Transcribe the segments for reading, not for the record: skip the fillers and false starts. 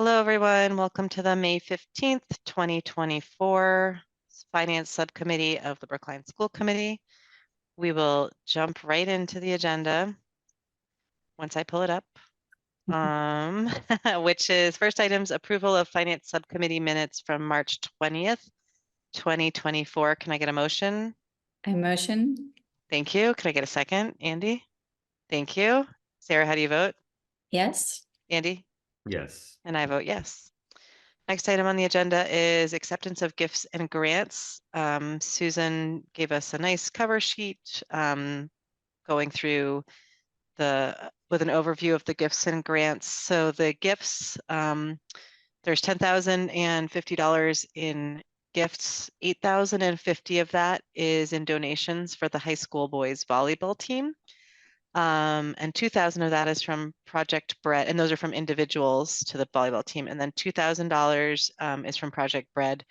Hello, everyone. Welcome to the May 15th, 2024 Finance Subcommittee of the Brookline School Committee. We will jump right into the agenda once I pull it up, which is first items, approval of Finance Subcommittee minutes from March 20th, 2024. Can I get a motion? I motion. Thank you. Can I get a second? Andy? Thank you. Sarah, how do you vote? Yes. Andy? Yes. And I vote yes. Next item on the agenda is acceptance of gifts and grants. Susan gave us a nice cover sheet going through with an overview of the gifts and grants. So the gifts, there's $10,050 in gifts. $8,050 of that is in donations for the high school boys volleyball team. And 2,000 of that is from Project Bread, and those are from individuals to the volleyball team. And then $2,000 is from Project Bread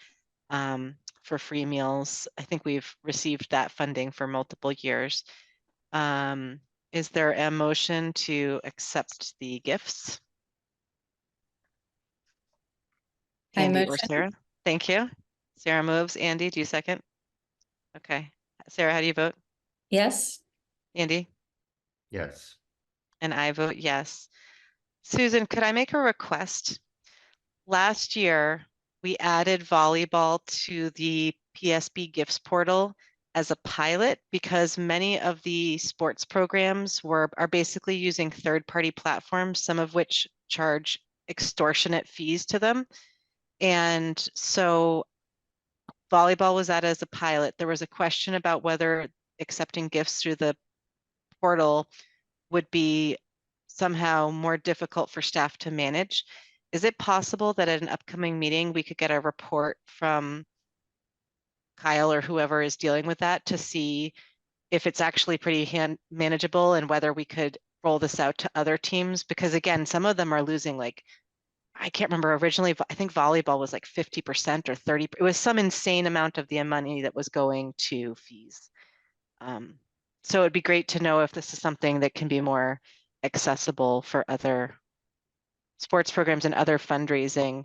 for free meals. I think we've received that funding for multiple years. Is there a motion to accept the gifts? Andy or Sarah? Thank you. Sarah moves. Andy, do you second? Okay. Sarah, how do you vote? Yes. Andy? Yes. And I vote yes. Susan, could I make a request? Last year, we added volleyball to the PSB Gifts portal as a pilot because many of the sports programs are basically using third-party platforms, some of which charge extortionate fees to them. And so volleyball was added as a pilot. There was a question about whether accepting gifts through the portal would be somehow more difficult for staff to manage. Is it possible that at an upcoming meeting, we could get a report from Kyle or whoever is dealing with that to see if it's actually pretty manageable and whether we could roll this out to other teams? Because again, some of them are losing like, I can't remember originally, I think volleyball was like 50% or 30. It was some insane amount of the money that was going to fees. So it'd be great to know if this is something that can be more accessible for other sports programs and other fundraising.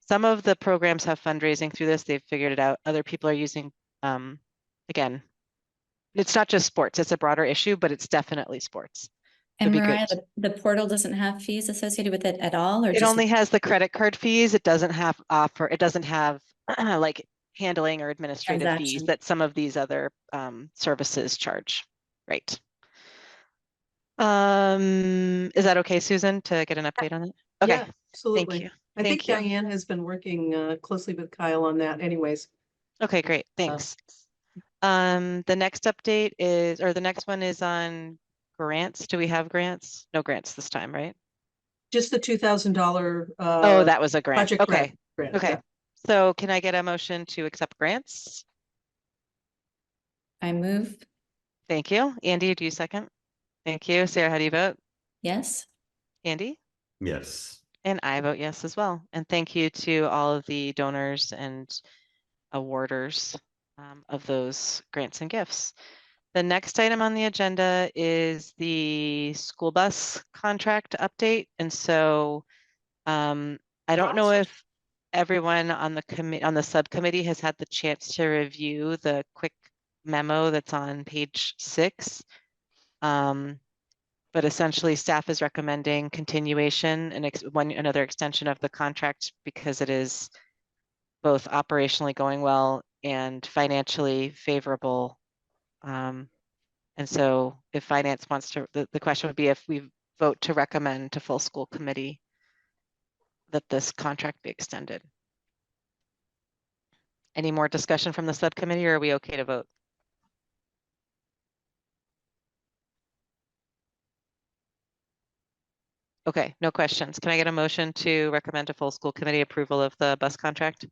Some of the programs have fundraising through this. They've figured it out. Other people are using, again, it's not just sports. It's a broader issue, but it's definitely sports. And Mariah, the portal doesn't have fees associated with it at all, or it only has the credit card fees. It doesn't have like handling or administrative fees that some of these other services charge. Right. Is that okay, Susan, to get an update on it? Okay. Yeah, absolutely. Thank you. I think Diane has been working closely with Kyle on that anyways. Okay, great. Thanks. The next update is, or the next one is on grants. Do we have grants? No grants this time, right? Just the $2,000. Oh, that was a grant. Okay. Grant. Okay. Yeah. So can I get a motion to accept grants? I move. Thank you. Andy, do you second? Thank you. Sarah, how do you vote? Yes. Andy? Yes. And I vote yes as well. And thank you to all of the donors and awarders of those grants and gifts. The next item on the agenda is the school bus contract update. And so I don't know if everyone on the subcommittee has had the chance to review the quick memo that's on page 6. But essentially staff is recommending continuation and another extension of the contract because it is both operationally going well and financially favorable. And so if finance wants to, the question would be if we vote to recommend to full school committee that this contract be extended. Any more discussion from the subcommittee, or are we okay to vote? Okay, no questions. Can I get a motion to recommend to full school committee approval of the bus contract?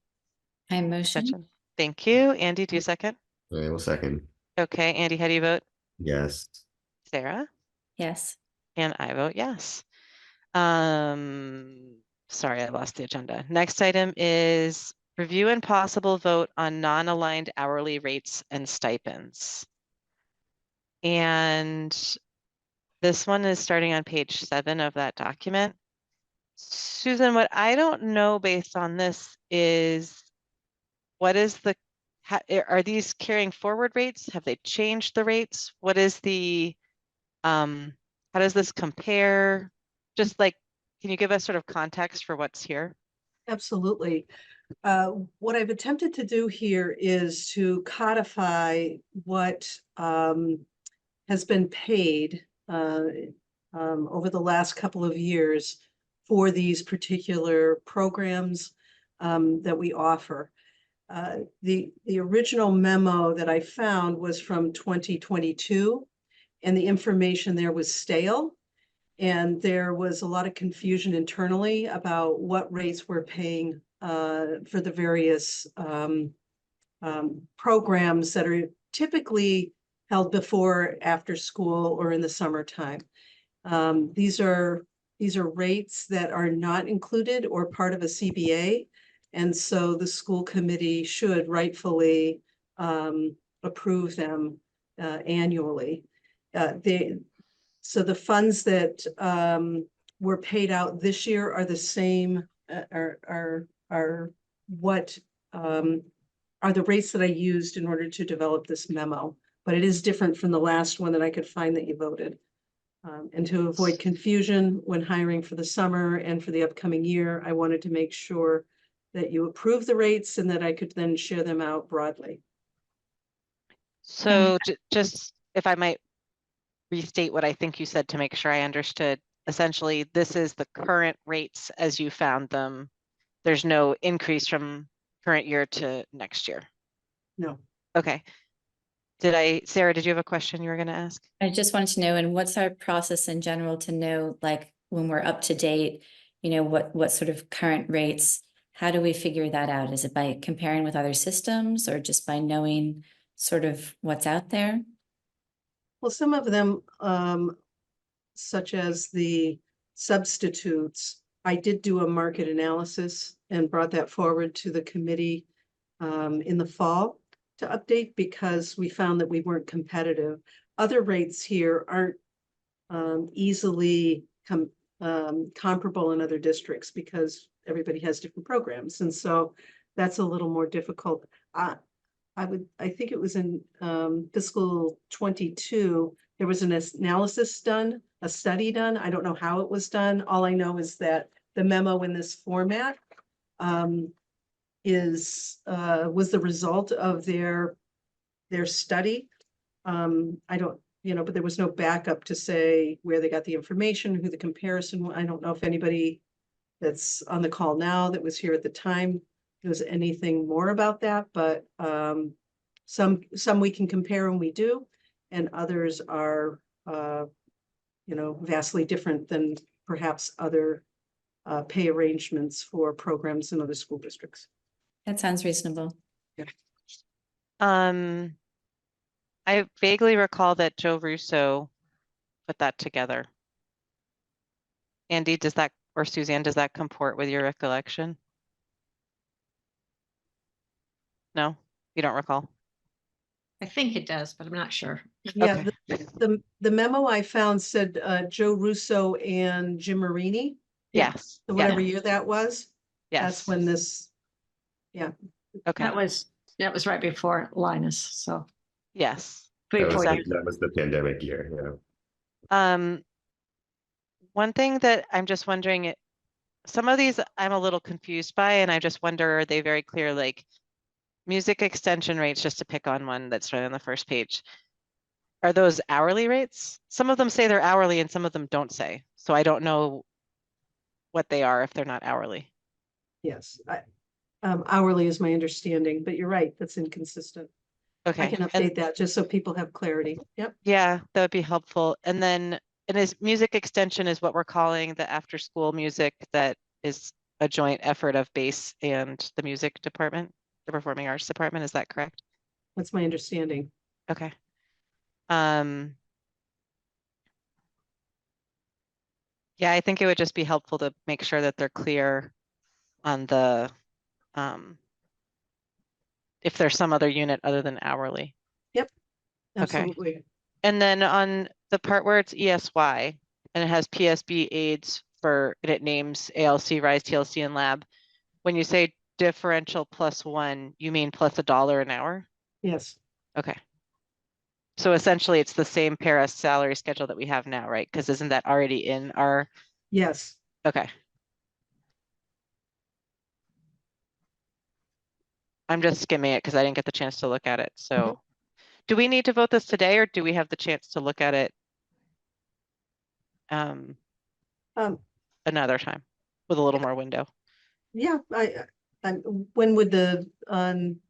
I motion. Thank you. Andy, do you second? I will second. Okay, Andy, how do you vote? Yes. Sarah? Yes. And I vote yes. Sorry, I lost the agenda. Next item is review and possible vote on non-aligned hourly rates and stipends. And this one is starting on page 7 of that document. Susan, what I don't know based on this is what is the, are these carrying forward rates? Have they changed the rates? What is the, how does this compare? Just like, can you give us sort of context for what's here? Absolutely. What I've attempted to do here is to codify what has been paid over the last couple of years for these particular programs that we offer. The original memo that I found was from 2022, and the information there was stale. And there was a lot of confusion internally about what rates we're paying for the various programs that are typically held before, after school, or in the summertime. These are rates that are not included or part of a CBA. And so the school committee should rightfully approve them annually. So the funds that were paid out this year are the same, are what are the rates that I used in order to develop this memo. But it is different from the last one that I could find that you voted. And to avoid confusion when hiring for the summer and for the upcoming year, I wanted to make sure that you approve the rates and that I could then share them out broadly. So just if I might restate what I think you said to make sure I understood. Essentially, this is the current rates as you found them. There's no increase from current year to next year. No. Okay. Sarah, did you have a question you were going to ask? I just wanted to know, and what's our process in general to know, like, when we're up to date, what sort of current rates, how do we figure that out? Is it by comparing with other systems or just by knowing sort of what's out there? Well, some of them, such as the substitutes, I did do a market analysis and brought that forward to the committee in the fall to update, because we found that we weren't competitive. Other rates here aren't easily comparable in other districts because everybody has different programs. And so that's a little more difficult. I think it was in fiscal 22, there was an analysis done, a study done. I don't know how it was done. All I know is that the memo in this format was the result of their study. I don't, but there was no backup to say where they got the information, who the comparison. I don't know if anybody that's on the call now that was here at the time knows anything more about that, but some we can compare and we do, and others are vastly different than perhaps other pay arrangements for programs in other school districts. That sounds reasonable. I vaguely recall that Joe Russo put that together. Andy, or Suzanne, does that comport with your recollection? No, you don't recall? I think it does, but I'm not sure. Yeah, Okay. the memo I found said Joe Russo and Jim Marini. Yes. So Yeah. whatever year that was, Yes. that's when this, Okay. That was right before Linus, so Yes. three, That 4 was, years. that was the pandemic year, yeah. One thing that I'm just wondering, some of these I'm a little confused by, and I just wonder, are they very clear, like music extension rates, just to pick on one that's right on the first page. Are those hourly rates? Some of them say they're hourly and some of them don't say. So I don't know what they are if they're not hourly. yes. Hourly is my understanding, but you're right, that's inconsistent. Okay. I can update that just so people have clarity. Yep. Yeah, that would be helpful. And then, is music extension is what we're calling the after school music that is a joint effort of BASE and the music department, the performing arts department. Is that correct? That's my understanding. Okay. Yeah, I think it would just be helpful to make sure that they're clear on the, if there's some other unit other than hourly. Yep. Okay. Absolutely. And then on the part where it's ESY and it has PSB aids and it names ALC, Rise, TLC, and Lab. When you say differential +1, you mean plus $1 an hour? Yes, Okay. So essentially it's the same para salary schedule that we have now, right? Because isn't that already in our, yes. okay. I'm just skimming it because I didn't get the chance to look at it. So do we need to vote this today, or do we have the chance to look at it Um, another time with a little more window? yeah, when would the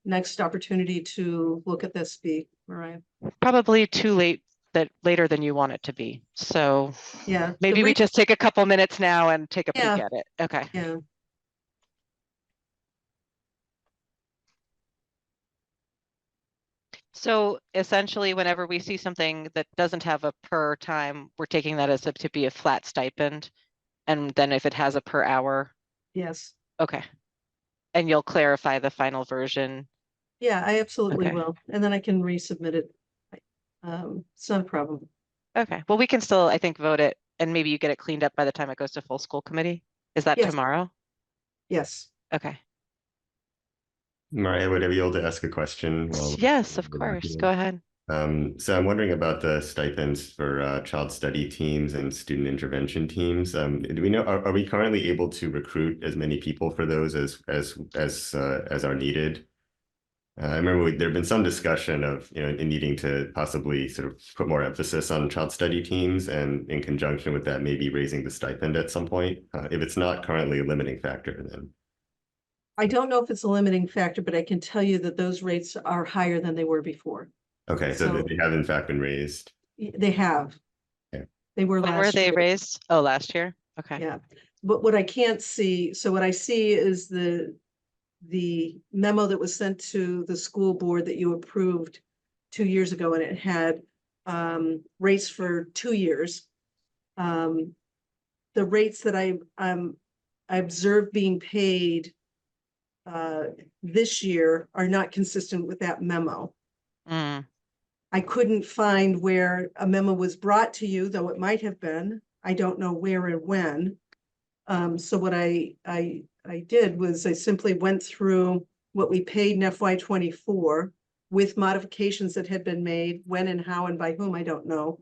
next opportunity to look at this be, Mariah? Probably too late, that later than you want it to be. So Yeah. maybe we just take a couple minutes now and take a peek Yeah. at it. Okay. Yeah, So essentially, whenever we see something that doesn't have a per time, we're taking that as to be a flat stipend. And then if it has a per hour, yes. okay. And you'll clarify the final version. Yeah, I absolutely Okay. will. And then I can resubmit it. It's not a problem. Okay. Well, we can still, I think, vote it, and maybe you get it cleaned up by the time it goes to full school committee. Is that Yes. tomorrow? Yes. Okay. Mariah, would I be able to ask a question? Yes, of course. Go ahead. So I'm wondering about the stipends for child study teams and student intervention teams. Do we know, are we currently able to recruit as many people for those as are needed? I remember there had been some discussion of, in needing to possibly sort of put more emphasis on child study teams, and in conjunction with that, maybe raising the stipend at some point. If it's not currently a limiting factor, then. I don't know if it's a limiting factor, but I can tell you that those rates are higher than they were before. Okay, so they have in fact been raised. They have. Okay. They were When last were they year. raised? Oh, last year? Okay. Yeah, but what I can't see, so what I see is the memo that was sent to the school board that you approved 2 years ago, and it had rates for 2 years. The rates that I observed being paid this year are not consistent with that memo. Mm. I couldn't find where a memo was brought to you, though it might have been. I don't know where and when. So what I did was I simply went through what we paid in FY '24 with modifications that had been made, when and how and by whom, I don't know.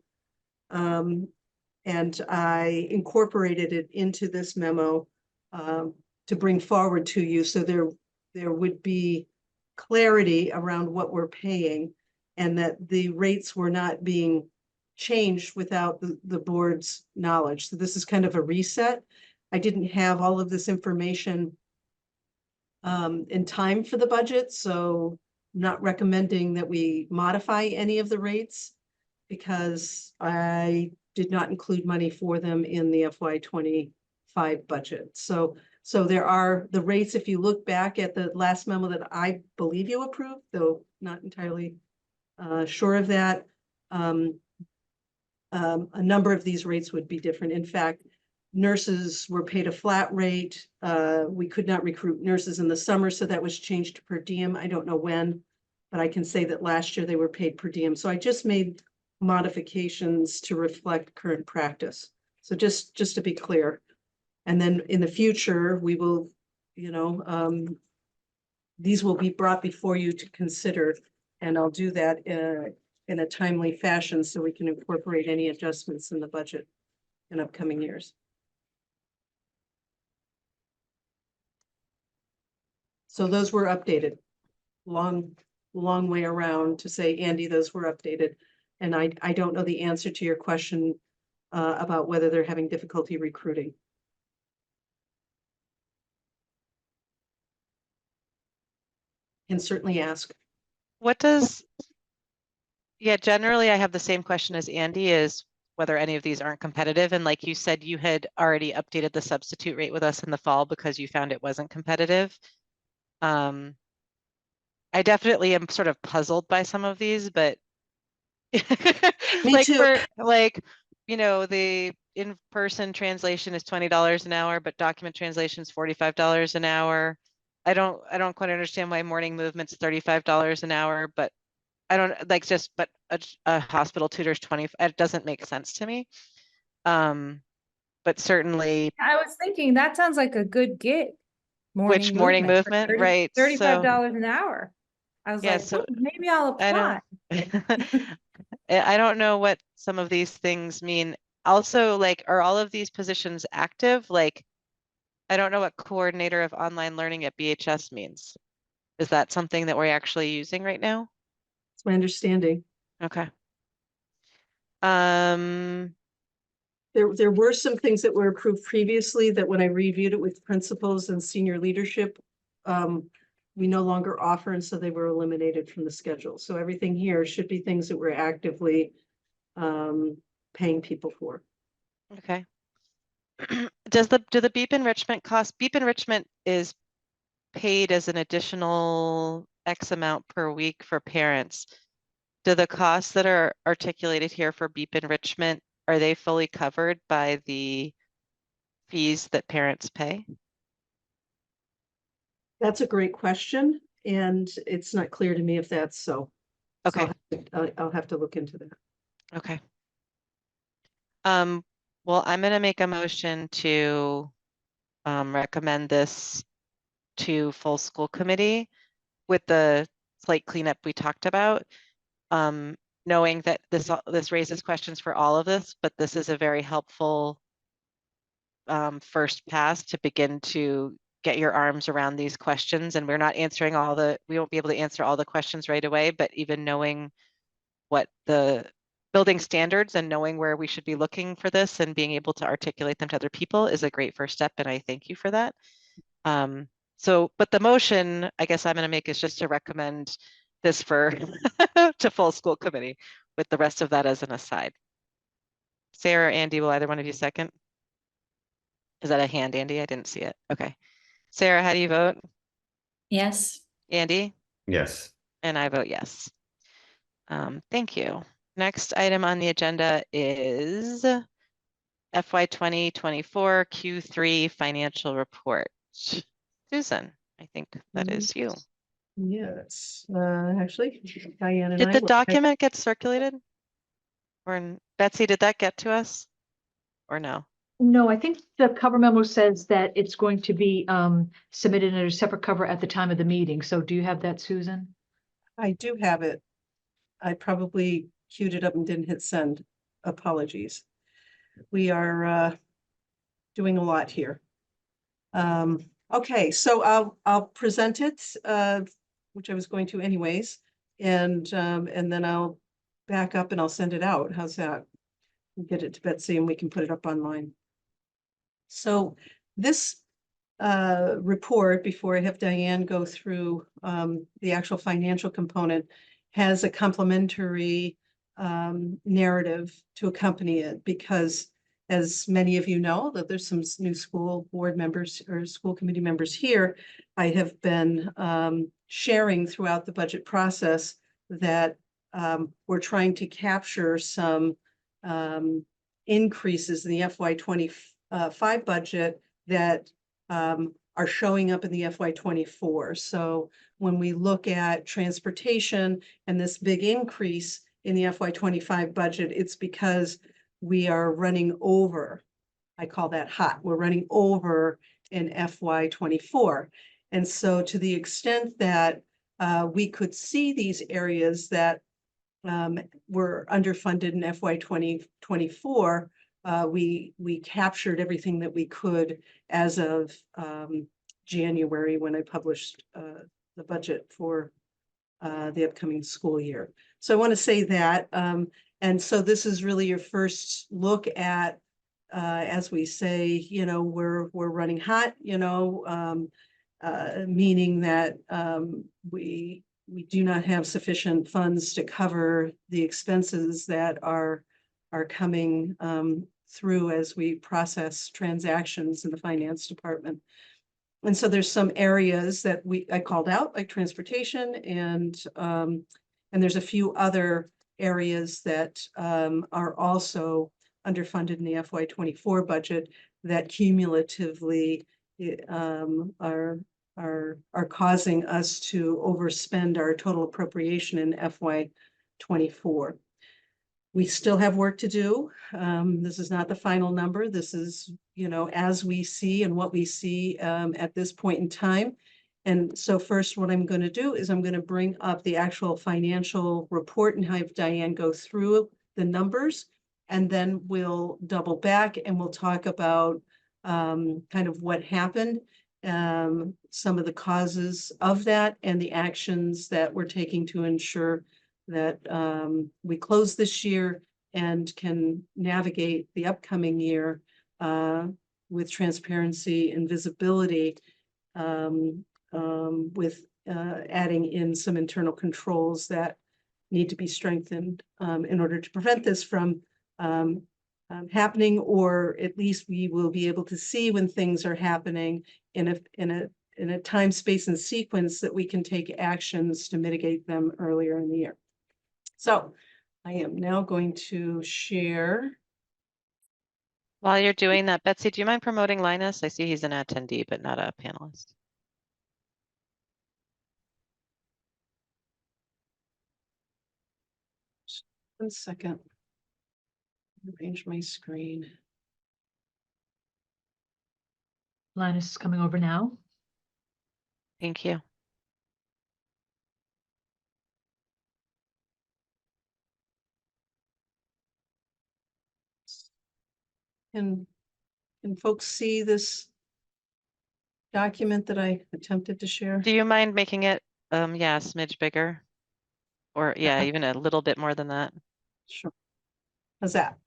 And I incorporated it into this memo to bring forward to you, so there would be clarity around what we're paying, and that the rates were not being changed without the board's knowledge. So this is kind of a reset. I didn't have all of this information in time for the budget, so I'm not recommending that we modify any of the rates, because I did not include money for them in the FY '25 budget. So there are the rates, if you look back at the last memo that I believe you approved, though not entirely sure of that, a number of these rates would be different. In fact, nurses were paid a flat rate. We could not recruit nurses in the summer, so that was changed to per diem. I don't know when, but I can say that last year they were paid per diem. So I just made modifications to reflect current practice. So just to be clear. And then in the future, we will, these will be brought before you to consider, and I'll do that in a timely fashion so we can incorporate any adjustments in the budget in upcoming years. So those were updated. Long way around to say, Andy, those were updated. And I don't know the answer to your question about whether they're having difficulty recruiting. Can certainly ask. Yeah, generally I have the same question as Andy, is whether any of these aren't competitive. And like you said, you had already updated the substitute rate with us in the fall because you found it wasn't competitive. I definitely am sort of puzzled by some of these, but Me like too. the in-person translation is $20 an hour, but document translation is $45 an hour. I don't quite understand why morning movement's $35 an hour, but I don't like but a hospital tutor's 20. It doesn't make sense to me. But but certainly I was thinking that sounds like a good gig. which morning for movement, right? $35 an hour. I was Yeah, like, so maybe I'll I apply. don't, I don't know what some of these things mean. Also, like, are all of these positions active? Like, I don't know what coordinator of online learning at BHS means. Is that something that we're actually using right now? That's my understanding. Okay. Um, There were some things that were approved previously that when I reviewed it with principals and senior leadership, we no longer offer, and so they were eliminated from the schedule. So everything here should be things that we're actively paying people for. okay. Do the beep enrichment cost? Beep enrichment is paid as an additional X amount per week for parents. Do the costs that are articulated here for beep enrichment, are they fully covered by the fees that parents pay? That's a great question, and it's not clear to me if that's so. So Okay. I'll have to look into that. Okay. Well, I'm gonna make a motion to recommend this to full school committee with the slight cleanup we talked about. Knowing that this raises questions for all of this, but this is a very helpful first pass to begin to get your arms around these questions. And we're not answering we won't be able to answer all the questions right away, but even knowing what the building standards and knowing where we should be looking for this and being able to articulate them to other people is a great first step. And I thank you for that. But the motion, I guess I'm going to make is just to recommend this for to full school committee with the rest of that as an aside. Sarah or Andy, will either one of you second? Is that a hand, Andy? I didn't see it. Okay. Sarah, how do you vote? Yes. Andy? Yes. And I vote yes. Thank you. Next item on the agenda is FY 2024 Q3 financial report. Susan, I think that is you. Yes, actually, Diane and Did I the will- document get circulated? Betsy, did that get to us? Or no? No, I think the cover memo says that it's going to be submitted in a separate cover at the time of the meeting. So do you have that, Susan? I do have it. I probably queued it up and didn't hit send. Apologies. We are doing a lot here. Okay, so I'll present it, which I was going to anyways, and then I'll back up and I'll send it out. How's that? We'll get it to Betsy and we can put it up online. So this report, before I have Diane go through the actual financial component, has a complementary narrative to accompany it, because as many of you know, that there's some new school board members or school committee members here, I have been sharing throughout the budget process that we're trying to capture some increases in the FY 25 budget that are showing up in the FY 24. So when we look at transportation and this big increase in the FY 25 budget, it's because we are running over. I call that hot. We're running over in FY 24. And so to the extent that we could see these areas that were underfunded in FY 2024, we captured everything that we could as of January, when I published the budget for the upcoming school year. So I want to say that, and so this is really your first look at, as we say, you know, we're running hot, you know, meaning that we do not have sufficient funds to cover the expenses that are coming through as we process transactions in the finance department. And so there's some areas that I called out, like transportation, and there's a few other areas that are also underfunded in the FY 24 budget that cumulatively are causing us to overspend our total appropriation in FY 24. We still have work to do. This is not the final number. This is, as we see and what we see at this point in time. And so first, what I'm going to do is I'm going to bring up the actual financial report and have Diane go through the numbers. And then we'll double back and we'll talk about kind of what happened, some of the causes of that, and the actions that we're taking to ensure that we close this year and can navigate the upcoming year with transparency and visibility, with adding in some internal controls that need to be strengthened in order to prevent this from happening, or at least we will be able to see when things are happening in a time, space, and sequence that we can take actions to mitigate them earlier in the year. So I am now going to share. While you're doing that, Betsy, do you mind promoting Linus? I see he's an attendee, but not a panelist. One second. Arrange my screen. Linus is coming over now. Thank you. Can folks see this document that I attempted to share? Do you mind making it, yeah, a smidge bigger? Or yeah, even a little bit more than that? Sure. How's that?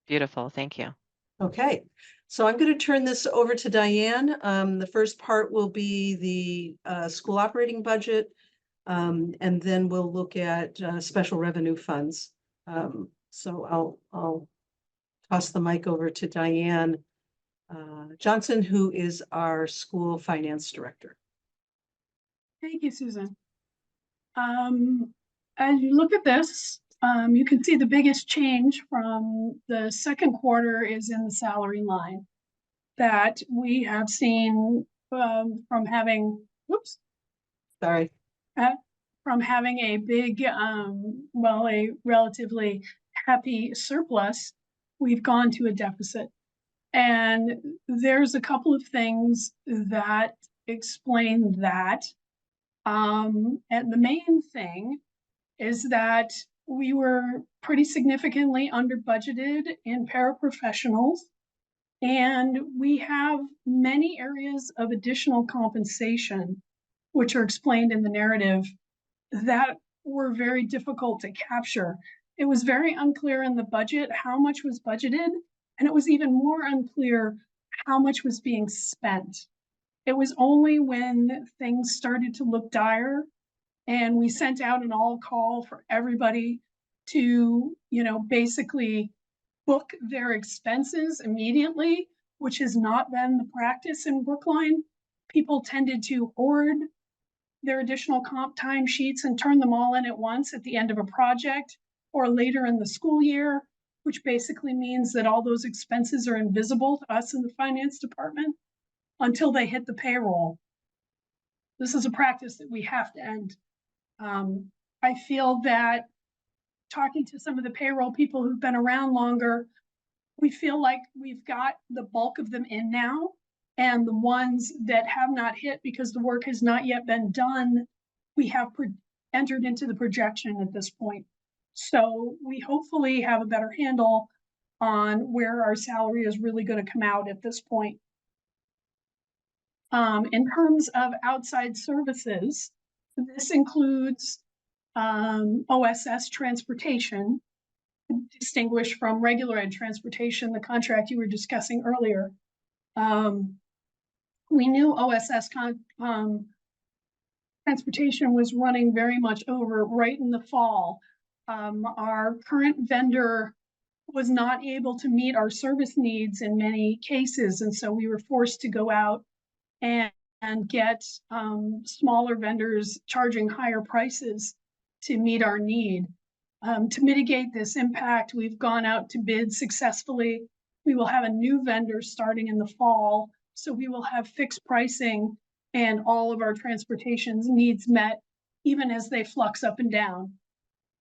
Beautiful, thank you. Okay, so I'm going to turn this over to Diane. The first part will be the school operating budget, and then we'll look at special revenue funds. So I'll toss the mic over to Diane Johnson, who is our school finance director. Thank you, Susan. As you look at this, you can see the biggest change from the second quarter is in the salary line that we have seen from having, whoops, Sorry. From having a big, well, a relatively happy surplus, we've gone to a deficit. And there's a couple of things that explain that. And the main thing is that we were pretty significantly under budgeted in paraprofessionals, and we have many areas of additional compensation, which are explained in the narrative, that were very difficult to capture. It was very unclear in the budget how much was budgeted, and it was even more unclear how much was being spent. It was only when things started to look dire and we sent out an all call for everybody to, basically book their expenses immediately, which has not been the practice in Brookline. People tended to hoard their additional comp time sheets and turn them all in at once at the end of a project or later in the school year, which basically means that all those expenses are invisible to us in the finance department until they hit the payroll. This is a practice that we have to end. I feel that talking to some of the payroll people who've been around longer, we feel like we've got the bulk of them in now, and the ones that have not hit because the work has not yet been done, we have entered into the projection at this point. So we hopefully have a better handle on where our salary is really going to come out at this point. In terms of outside services, this includes OSS transportation, distinguished from regular ed transportation, the contract you were discussing earlier. We knew OSS transportation was running very much over right in the fall. Our current vendor was not able to meet our service needs in many cases, and so we were forced to go out and get smaller vendors charging higher prices to meet our need. To mitigate this impact, we've gone out to bid successfully. We will have a new vendor starting in the fall, so we will have fixed pricing and all of our transportation needs met, even as they flux up and down.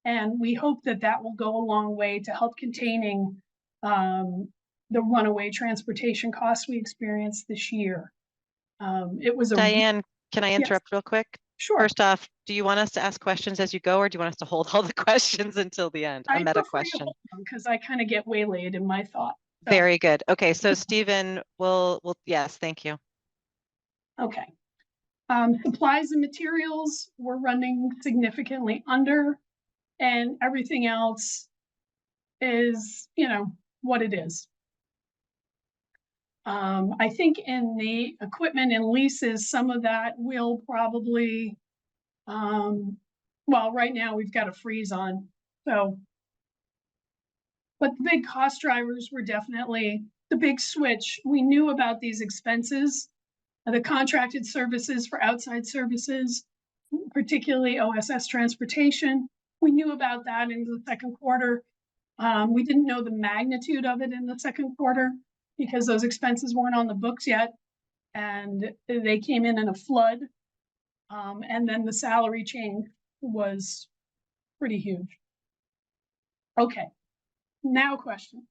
And we hope that that will go a long way to help containing the runaway transportation costs we experienced this year. It was a Diane, can I Yes. interrupt real quick? sure. First off, do you want us to ask questions as you go, or do you want us to hold all the questions until the end? A meta question. Because I kind of get waylaid in my thought. So, Very good. Okay, so Stephen, yes, thank you. okay. Supplies and materials, we're running significantly under, and everything else is, what it is. I think in the equipment and leases, some of that will probably, well, right now we've got a freeze on, so. But the big cost drivers were definitely the big switch. We knew about these expenses, the contracted services for outside services, particularly OSS transportation. We knew about that in the second quarter. We didn't know the magnitude of it in the second quarter because those expenses weren't on the books yet, and they came in a flood. And then the salary change was pretty huge. Okay, now questions.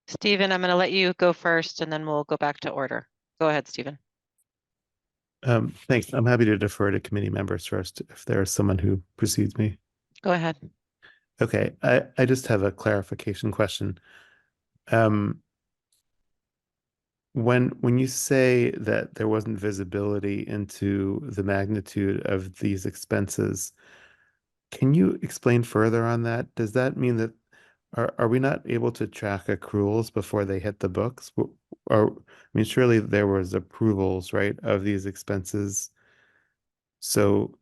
Stephen, I'm going to let you go first and then we'll go back to order. Go ahead, Stephen. Thanks. I'm happy to defer to committee members first if there is someone who precedes me. Go ahead. Okay, I just have a clarification question. When you say that there wasn't visibility into the magnitude of these expenses, can you explain further on that? Does that mean that are we not able to track accruals before they hit the books? Or, I mean, surely there was approvals, right, of these expenses. So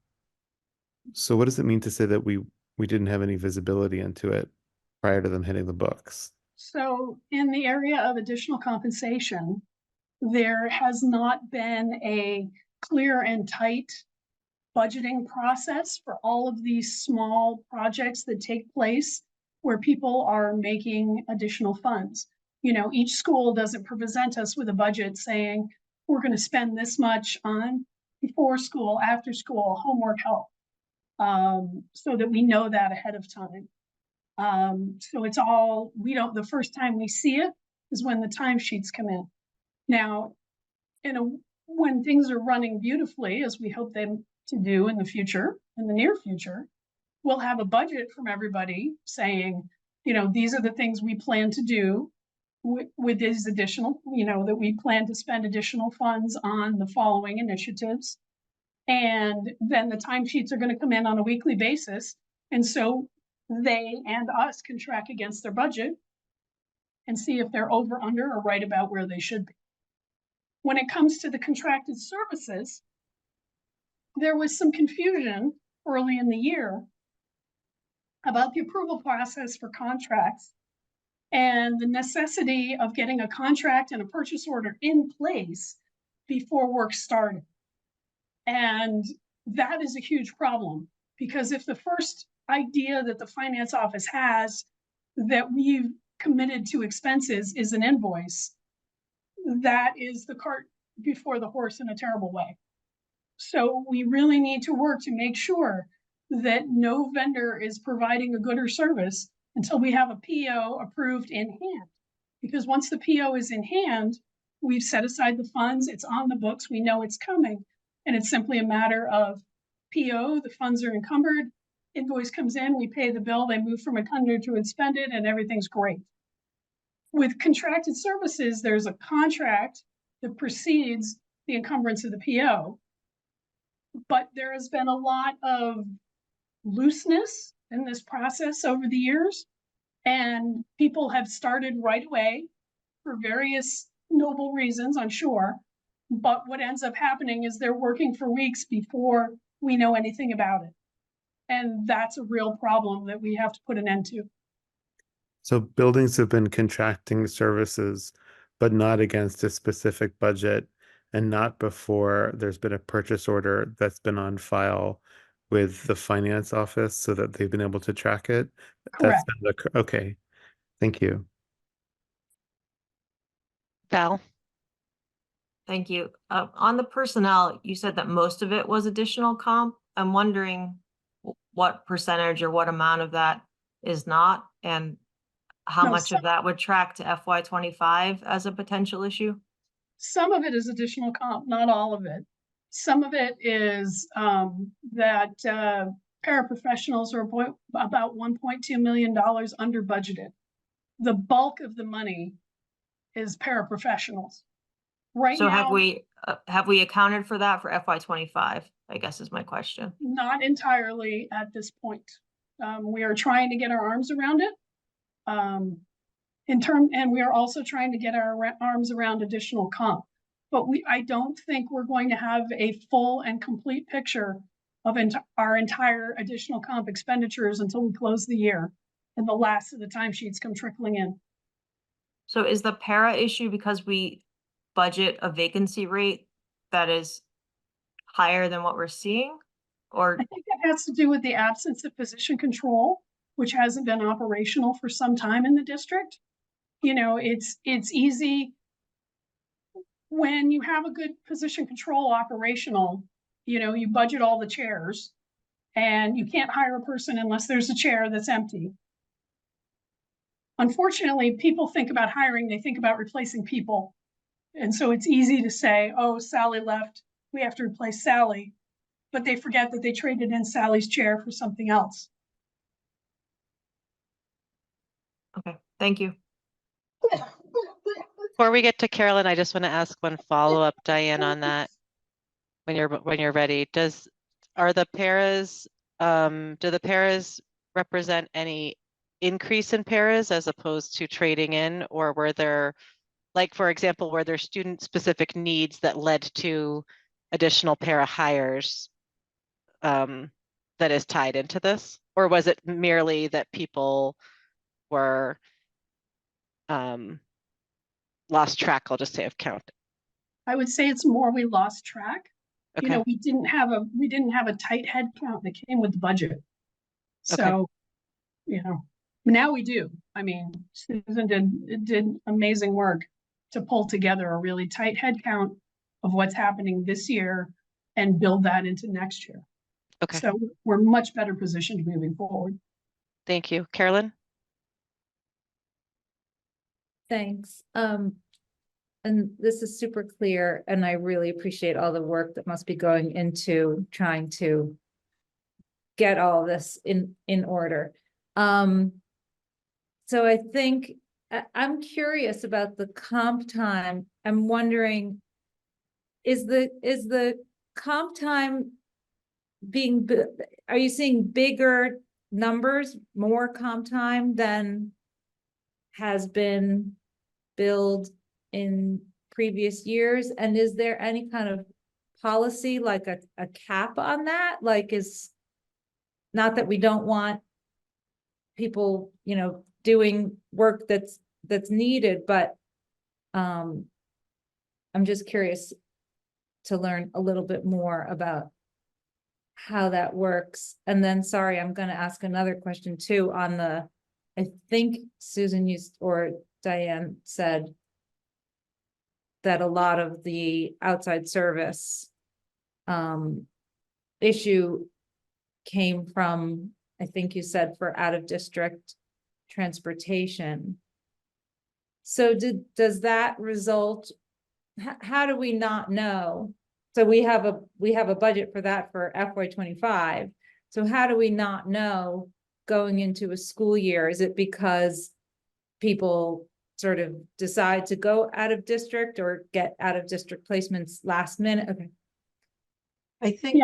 what does it mean to say that we didn't have any visibility into it prior to them hitting the books? So in the area of additional compensation, there has not been a clear and tight budgeting process for all of these small projects that take place where people are making additional funds. Each school doesn't present us with a budget saying, we're going to spend this much on before school, after school, homework help, so that we know that ahead of time. So it's all, the first time we see it is when the timesheets come in. Now, when things are running beautifully, as we hope them to do in the near future, we'll have a budget from everybody saying, these are the things we plan to do with these additional, that we plan to spend additional funds on the following initiatives. And then the timesheets are going to come in on a weekly basis. And so they and us can track against their budget and see if they're over, under, or right about where they should be. When it comes to the contracted services, there was some confusion early in the year about the approval process for contracts and the necessity of getting a contract and a purchase order in place before work started. And that is a huge problem, because if the first idea that the finance office has that we've committed to expenses is an invoice, that is the cart before the horse in a terrible way. So we really need to work to make sure that no vendor is providing a good or service until we have a PO approved in hand. Because once the PO is in hand, we've set aside the funds, it's on the books, we know it's coming. And it's simply a matter of PO, the funds are encumbered, invoice comes in, we pay the bill, they move from encumbered to expended, and everything's great. With contracted services, there's a contract that precedes the encumbrance of the PO. But there has been a lot of looseness in this process over the years, and people have started right away for various noble reasons, I'm sure. But what ends up happening is they're working for weeks before we know anything about it. And that's a real problem that we have to put an end to. So buildings have been contracting services, but not against a specific budget and not before there's been a purchase order that's been on file with the finance office so that they've been able to track it. Correct. Okay. Thank you. Val? Thank you. On the personnel, you said that most of it was additional comp. I'm wondering what percentage or what amount of that is not, and how No, much of that would track to FY25 as a potential issue? some of it is additional comp, not all of it. Some of it is that paraprofessionals are about $1.2 million under budgeted. The bulk of the money is paraprofessionals. Right So now, have we accounted for that for FY25, I guess is my question. not entirely at this point. We are trying to get our arms around it. And we are also trying to get our arms around additional comp. But I don't think we're going to have a full and complete picture of our entire additional comp expenditures until we close the year and the last of the timesheets come trickling in. So is the para issue because we budget a vacancy rate that is higher than what we're seeing? Or I think that has to do with the absence of position control, which hasn't been operational for some time in the district. You know, it's easy when you have a good position control operational, you know, you budget all the chairs and you can't hire a person unless there's a chair that's empty. Unfortunately, people think about hiring, they think about replacing people. And so it's easy to say, oh, Sally left, we have to replace Sally. But they forget that they traded in Sally's chair for something else. okay, thank you. Before we get to Carolyn, I just want to ask one follow-up, Diane, on that. When you're ready, do the paras represent any increase in paras as opposed to trading in, or were there, like, for example, were there student specific needs that led to additional para hires that is tied into this? Or was it merely that people were lost track, I'll just say, of count? I would say it's more we lost track. Okay. You know, we didn't have a tight head count that came with the budget. So, Okay. you know, now we do. I mean, Susan did amazing work to pull together a really tight head count of what's happening this year and build that into next year. Okay. So we're much better positioned moving forward. Thank you. Carolyn? Thanks. And this is super clear, and I really appreciate all the work that must be going into trying to get all this in order. So I think I'm curious about the comp time. I'm wondering, is the comp time are you seeing bigger numbers, more comp time than has been billed in previous years? And is there any kind of policy, like a cap on that? Like, is not that we don't want people, you know, doing work that's needed, but I'm just curious to learn a little bit more about how that works. And then, sorry, I'm going to ask another question too on the, I think Susan used, or Diane said that a lot of the outside service issue came from, I think you said, for out of district transportation. So does that result, how do we not know? So we have a budget for that for FY25. So how do we not know going into a school year? Is it because people sort of decide to go out of district or get out of district placements last minute? Okay. I think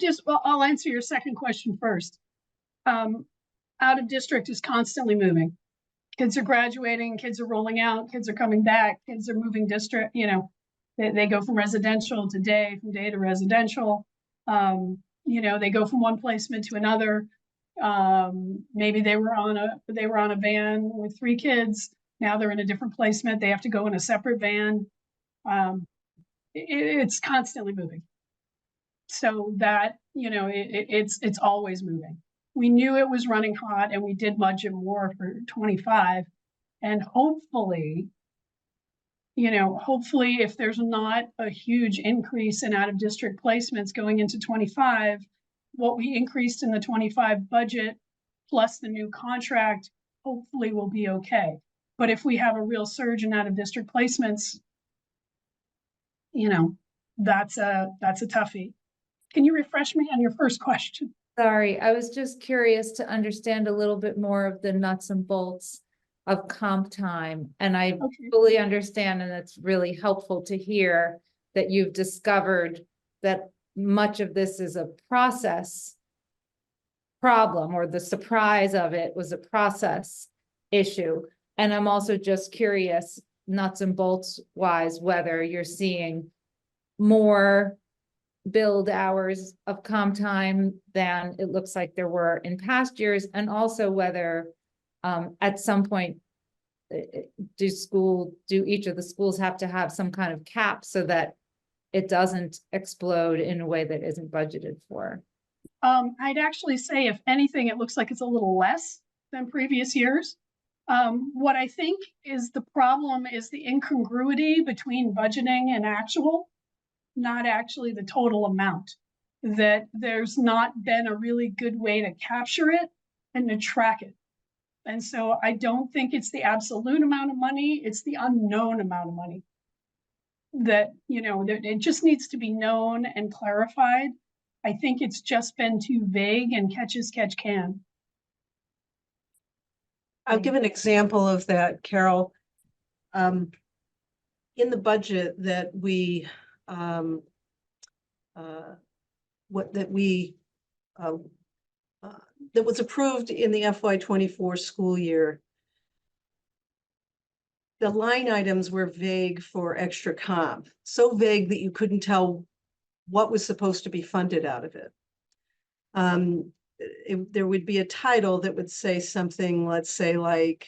Yes, well, I'll answer your second question first. Out of district is constantly moving. Kids are graduating, kids are rolling out, kids are coming back, kids are moving district, you know, they go from residential to day, from day to residential. You know, they go from one placement to another. Maybe they were on a van with 3 kids. Now they're in a different placement. They have to go in a separate van. It's constantly moving. So that, you know, it's always moving. We knew it was running hot and we did budget more for 25. And hopefully, you know, hopefully if there's not a huge increase in out of district placements going into 25, what we increased in the 25 budget plus the new contract, hopefully will be okay. But if we have a real surge in out of district placements, you know, that's a toughie. Can you refresh me on your first question? Sorry, I was just curious to understand a little bit more of the nuts and bolts of comp time. And I Okay. fully understand, and it's really helpful to hear that you've discovered that much of this is a process problem, or the surprise of it was a process issue. And I'm also just curious, nuts and bolts wise, whether you're seeing more build hours of comp time than it looks like there were in past years, and also whether at some point do each of the schools have to have some kind of cap so that it doesn't explode in a way that isn't budgeted for? I'd actually say, if anything, it looks like it's a little less than previous years. What I think is the problem is the incongruity between budgeting and actual, not actually the total amount. That there's not been a really good way to capture it and to track it. And so I don't think it's the absolute amount of money, it's the unknown amount of money. That, you know, that it just needs to be known and clarified. I think it's just been too vague and catch as catch can. I'll give an example of that, Carol. In the budget that we that was approved in the FY24 school year, the line items were vague for extra comp, so vague that you couldn't tell what was supposed to be funded out of it. There would be a title that would say something, let's say like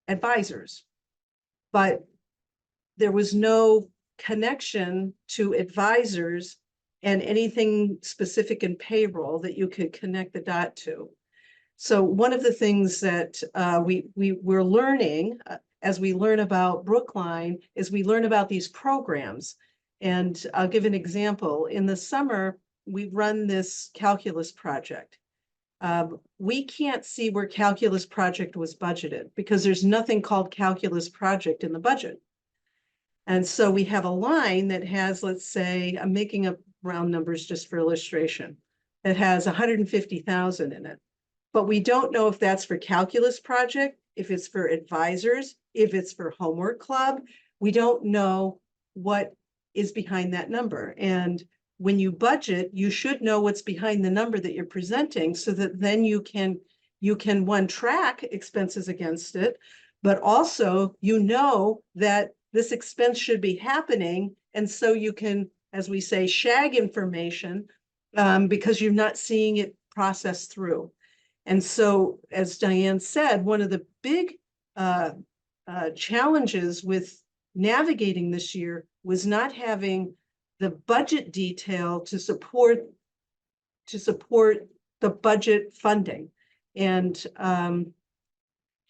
advisors, but there was no connection to advisors and anything specific in payroll that you could connect the dot to. So one of the things that we're learning as we learn about Brookline is we learn about these programs. And I'll give an example. In the summer, we run this calculus project. We can't see where calculus project was budgeted because there's nothing called calculus project in the budget. And so we have a line that has, let's say, I'm making up round numbers just for illustration, that has 150,000 in it. But we don't know if that's for calculus project, if it's for advisors, if it's for homework club. We don't know what is behind that number. And when you budget, you should know what's behind the number that you're presenting so that then you can one, track expenses against it, but also you know that this expense should be happening. And so you can, as we say, shag information because you're not seeing it processed through. And so, as Diane said, one of the big challenges with navigating this year was not having the budget detail to support the budget funding. And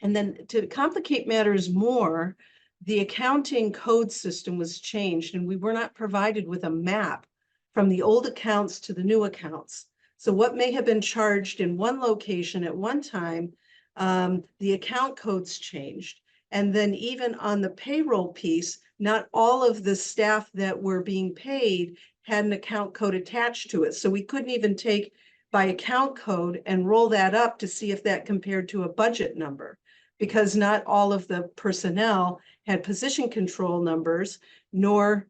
then to complicate matters more, the accounting code system was changed and we were not provided with a map from the old accounts to the new accounts. So what may have been charged in one location at one time, the account codes changed. And then even on the payroll piece, not all of the staff that were being paid had an account code attached to it. So we couldn't even take by account code and roll that up to see if that compared to a budget number, because not all of the personnel had position control numbers, nor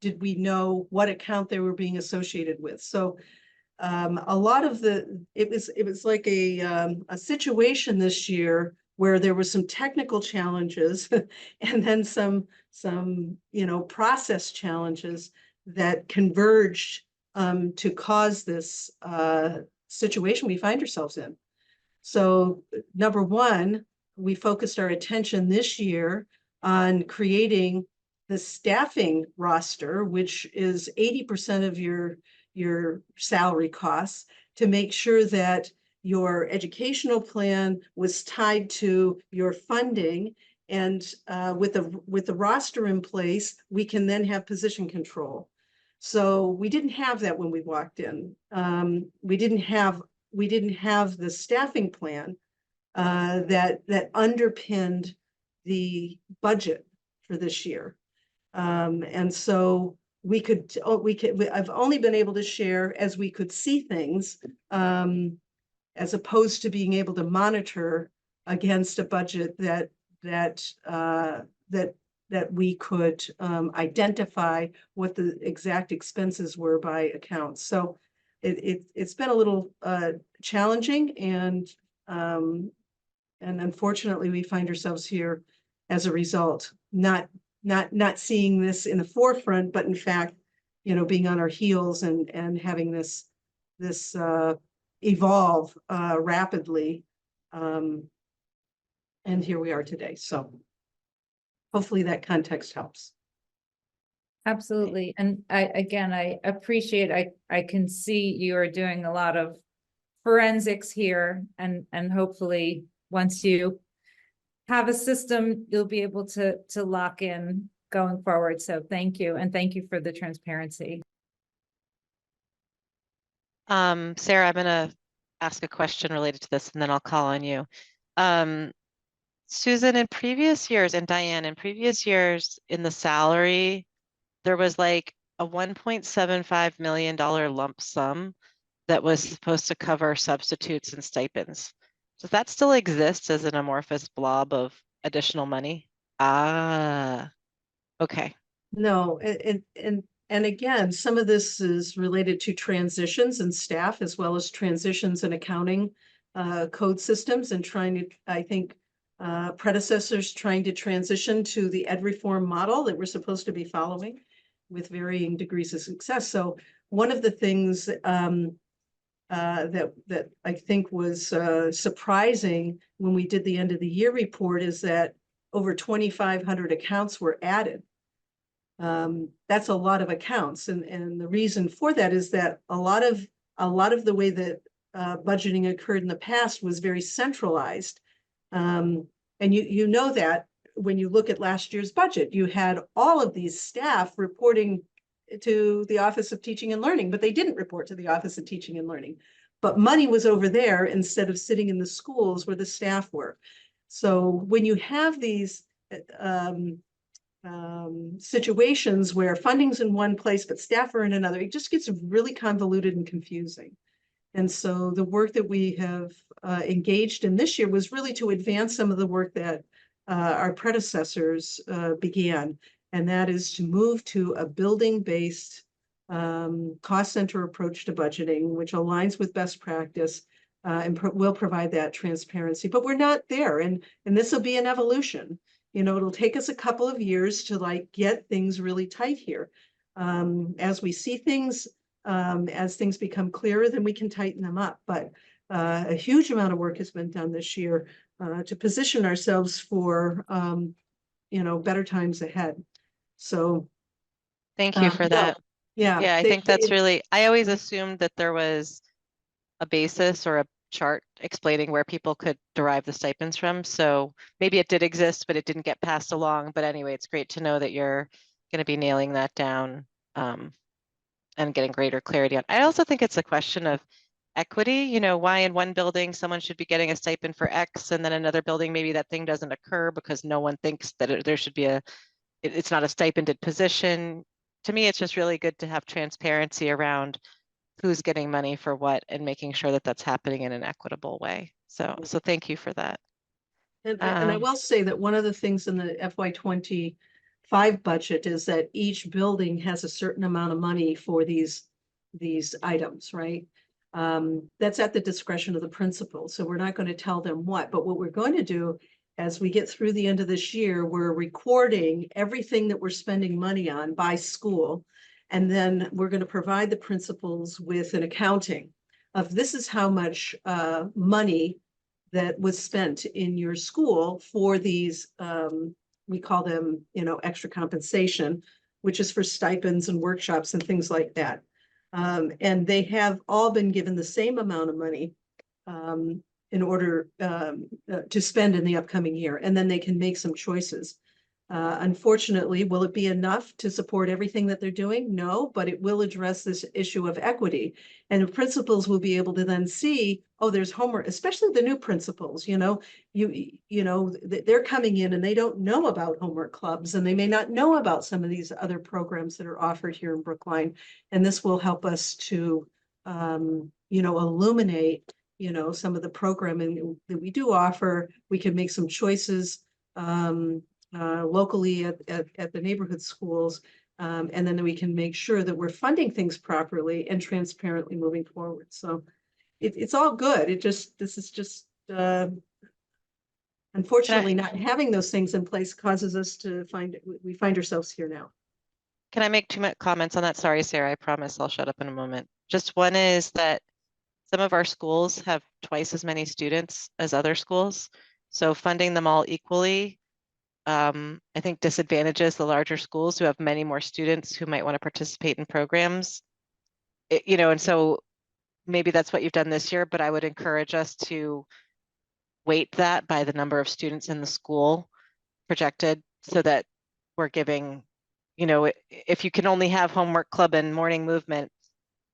did we know what account they were being associated with. So a lot of it was like a situation this year where there were some technical challenges and then some process challenges that converged to cause this situation we find ourselves in. So number one, we focused our attention this year on creating the staffing roster, which is 80% of your salary costs, to make sure that your educational plan was tied to your funding. And with the roster in place, we can then have position control. So we didn't have that when we walked in. We didn't have the staffing plan that underpinned the budget for this year. And so I've only been able to share as we could see things, as opposed to being able to monitor against a budget that we could identify what the exact expenses were by account. So it's been a little challenging, and unfortunately we find ourselves here as a result, not seeing this in the forefront, but in fact, being on our heels and having this evolve rapidly. And here we are today. So hopefully that context helps. Absolutely. And I appreciate, I can see you are doing a lot of forensics here, and hopefully once you have a system, you'll be able to lock in going forward. So thank you. And thank you for the transparency. Sarah, I'm gonna ask a question related to this and then I'll call on you. Susan, in previous years, and Diane, in previous years in the salary, there was like a $1.75 million lump sum that was supposed to cover substitutes and stipends. Does that still exist as an amorphous blob of additional money? Ah, okay. No, and again, some of this is related to transitions in staff as well as transitions in accounting code systems, and trying to, I think, predecessors trying to transition to the ed reform model that we're supposed to be following with varying degrees of success. So one of the things that I think was surprising when we did the end of the year report is that over 2,500 accounts were added. That's a lot of accounts, and the reason for that is that a lot of the way that budgeting occurred in the past was very centralized, and you know that when you look at last year's budget, you had all of these staff reporting to the Office of Teaching and Learning, but they didn't report to the Office of Teaching and Learning. But money was over there instead of sitting in the schools where the staff were. So when you have these situations where funding's in one place but staff are in another, it just gets really convoluted and confusing. And so the work that we have engaged in this year was really to advance some of the work that our predecessors began, and that is to move to a building-based cost center approach to budgeting, which aligns with best practice and will provide that transparency. But we're not there, and this will be an evolution. It'll take us a couple of years to get things really tight here. As we see things, as things become clearer, then we can tighten them up. But a huge amount of work has been done this year to position ourselves for, better times ahead. So. Thank you for that. Yeah. Yeah, I think that's really, I always assumed that there was a basis or a chart explaining where people could derive the stipends from. So maybe it did exist, but it didn't get passed along. But anyway, it's great to know that you're going to be nailing that down and getting greater clarity on. I also think it's a question of equity, why in one building someone should be getting a stipend for X, and then another building, maybe that thing doesn't occur because no one thinks that there should be it's not a stipended position. To me, it's just really good to have transparency around who's getting money for what and making sure that that's happening in an equitable way. So thank you for that. And I will say that one of the things in the FY25 budget is that each building has a certain amount of money for these items, right? That's at the discretion of the principal. So we're not going to tell them what, but what we're going to do as we get through the end of this year, we're recording everything that we're spending money on by school. And then we're going to provide the principals with an accounting of this is how much money that was spent in your school for these, we call them, extra compensation, which is for stipends and workshops and things like that. And they have all been given the same amount of money in order to spend in the upcoming year. And then they can make some choices. Unfortunately, will it be enough to support everything that they're doing? No, but it will address this issue of equity. And the principals will be able to then see, oh, there's homework, especially the new principals, they're coming in and they don't know about homework clubs, and they may not know about some of these other programs that are offered here in Brookline. And this will help us to, illuminate, some of the programming that we do offer. We can make some choices, locally at the neighborhood schools. And then we can make sure that we're funding things properly and transparently moving forward. So it's all good. This is just, unfortunately, not having those things in place causes us to we find ourselves here now. Can I make 2 comments on that? Sorry, Sarah, I promise I'll shut up in a moment. Just one is that some of our schools have twice as many students as other schools. So funding them all equally, I think disadvantages the larger schools who have many more students who might want to participate in programs. And so maybe that's what you've done this year, but I would encourage us to weight that by the number of students in the school projected, so that we're giving, if you can only have homework club and morning movement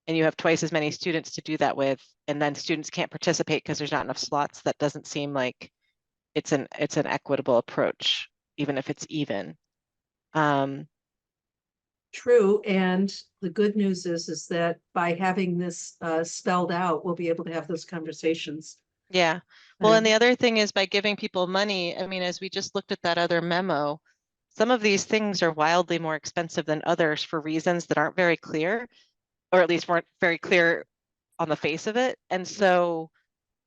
and you have twice as many students to do that with, and then students can't participate because there's not enough slots, that doesn't seem like it's an equitable approach, even if it's even. True. And the good news is that by having this spelled out, we'll be able to have those conversations. Yeah. Well, and the other thing is, by giving people money, I mean, as we just looked at that other memo, some of these things are wildly more expensive than others for reasons that aren't very clear, or at least weren't very clear on the face of it. And so,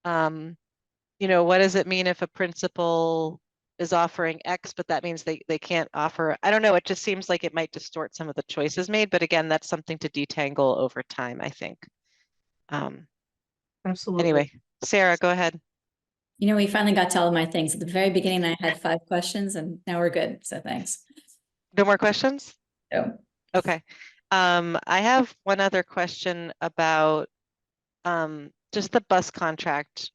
what does it mean if a principal is offering X, but that means they can't offer, I don't know, it just seems like it might distort some of the choices made. But again, that's something to detangle over time, I think. Absolutely. Anyway, Sarah, go ahead. We finally got to all of my things. At the very beginning, I had 5 questions, and now we're good. So thanks. No more questions? No. Okay. I have one other question about just the bus contract.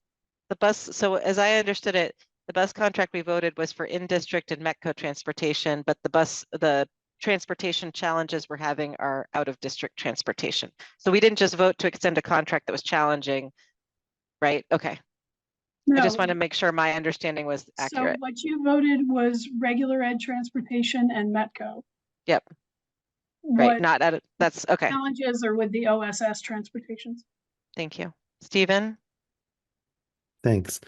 So as I understood it, the bus contract we voted was for in-district and Metco transportation, but the transportation challenges we're having are out-of-district transportation. So we didn't just vote to extend a contract that was challenging, right? Okay. I just want to make sure my understanding was accurate. So what you voted was regular ed transportation and Metco. Yep. Right, not at it. That's okay. Challenges are with the OSS transportations. Thank you. Stephen? Thanks.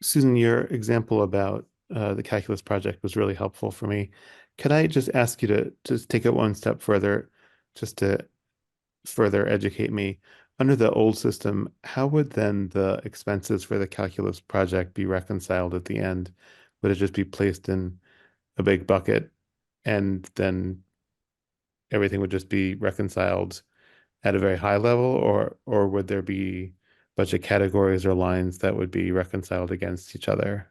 Susan, your example about the calculus project was really helpful for me. Could I just ask you to just take it one step further, just to further educate me? Under the old system, how would then the expenses for the calculus project be reconciled at the end? Would it just be placed in a big bucket and then everything would just be reconciled at a very high level, or would there be budget categories or lines that would be reconciled against each other?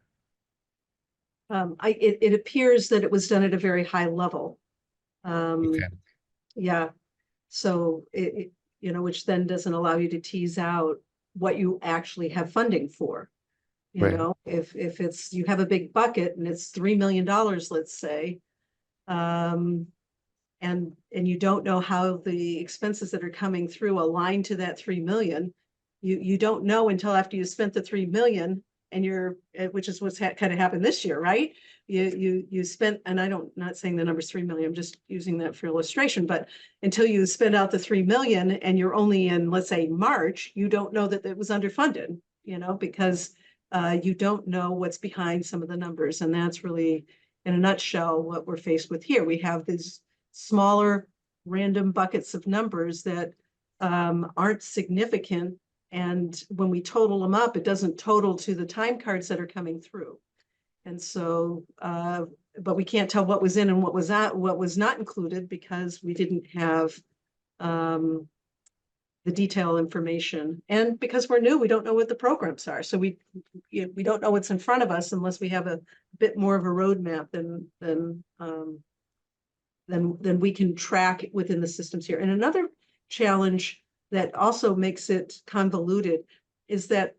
It appears that it was done at a very high level. Okay. Yeah. So which then doesn't allow you to tease out what you actually have funding for. Right. If it's, you have a big bucket and it's $3 million, let's say, and you don't know how the expenses that are coming through align to that 3 million, you don't know until after you spent the 3 million, and which is what's kind of happened this year, right? You spent, and not saying the number's 3 million, I'm just using that for illustration, but until you spend out the 3 million and you're only in, let's say, March, you don't know that it was underfunded, because you don't know what's behind some of the numbers. And that's really, in a nutshell, what we're faced with here. We have these smaller random buckets of numbers that aren't significant. And when we total them up, it doesn't total to the time cards that are coming through. And so, but we can't tell what was in and what was not included, because we didn't have the detailed information. And because we're new, we don't know what the programs are. So we don't know what's in front of us unless we have a bit more of a roadmap than we can track within the systems here. And another challenge that also makes it convoluted is that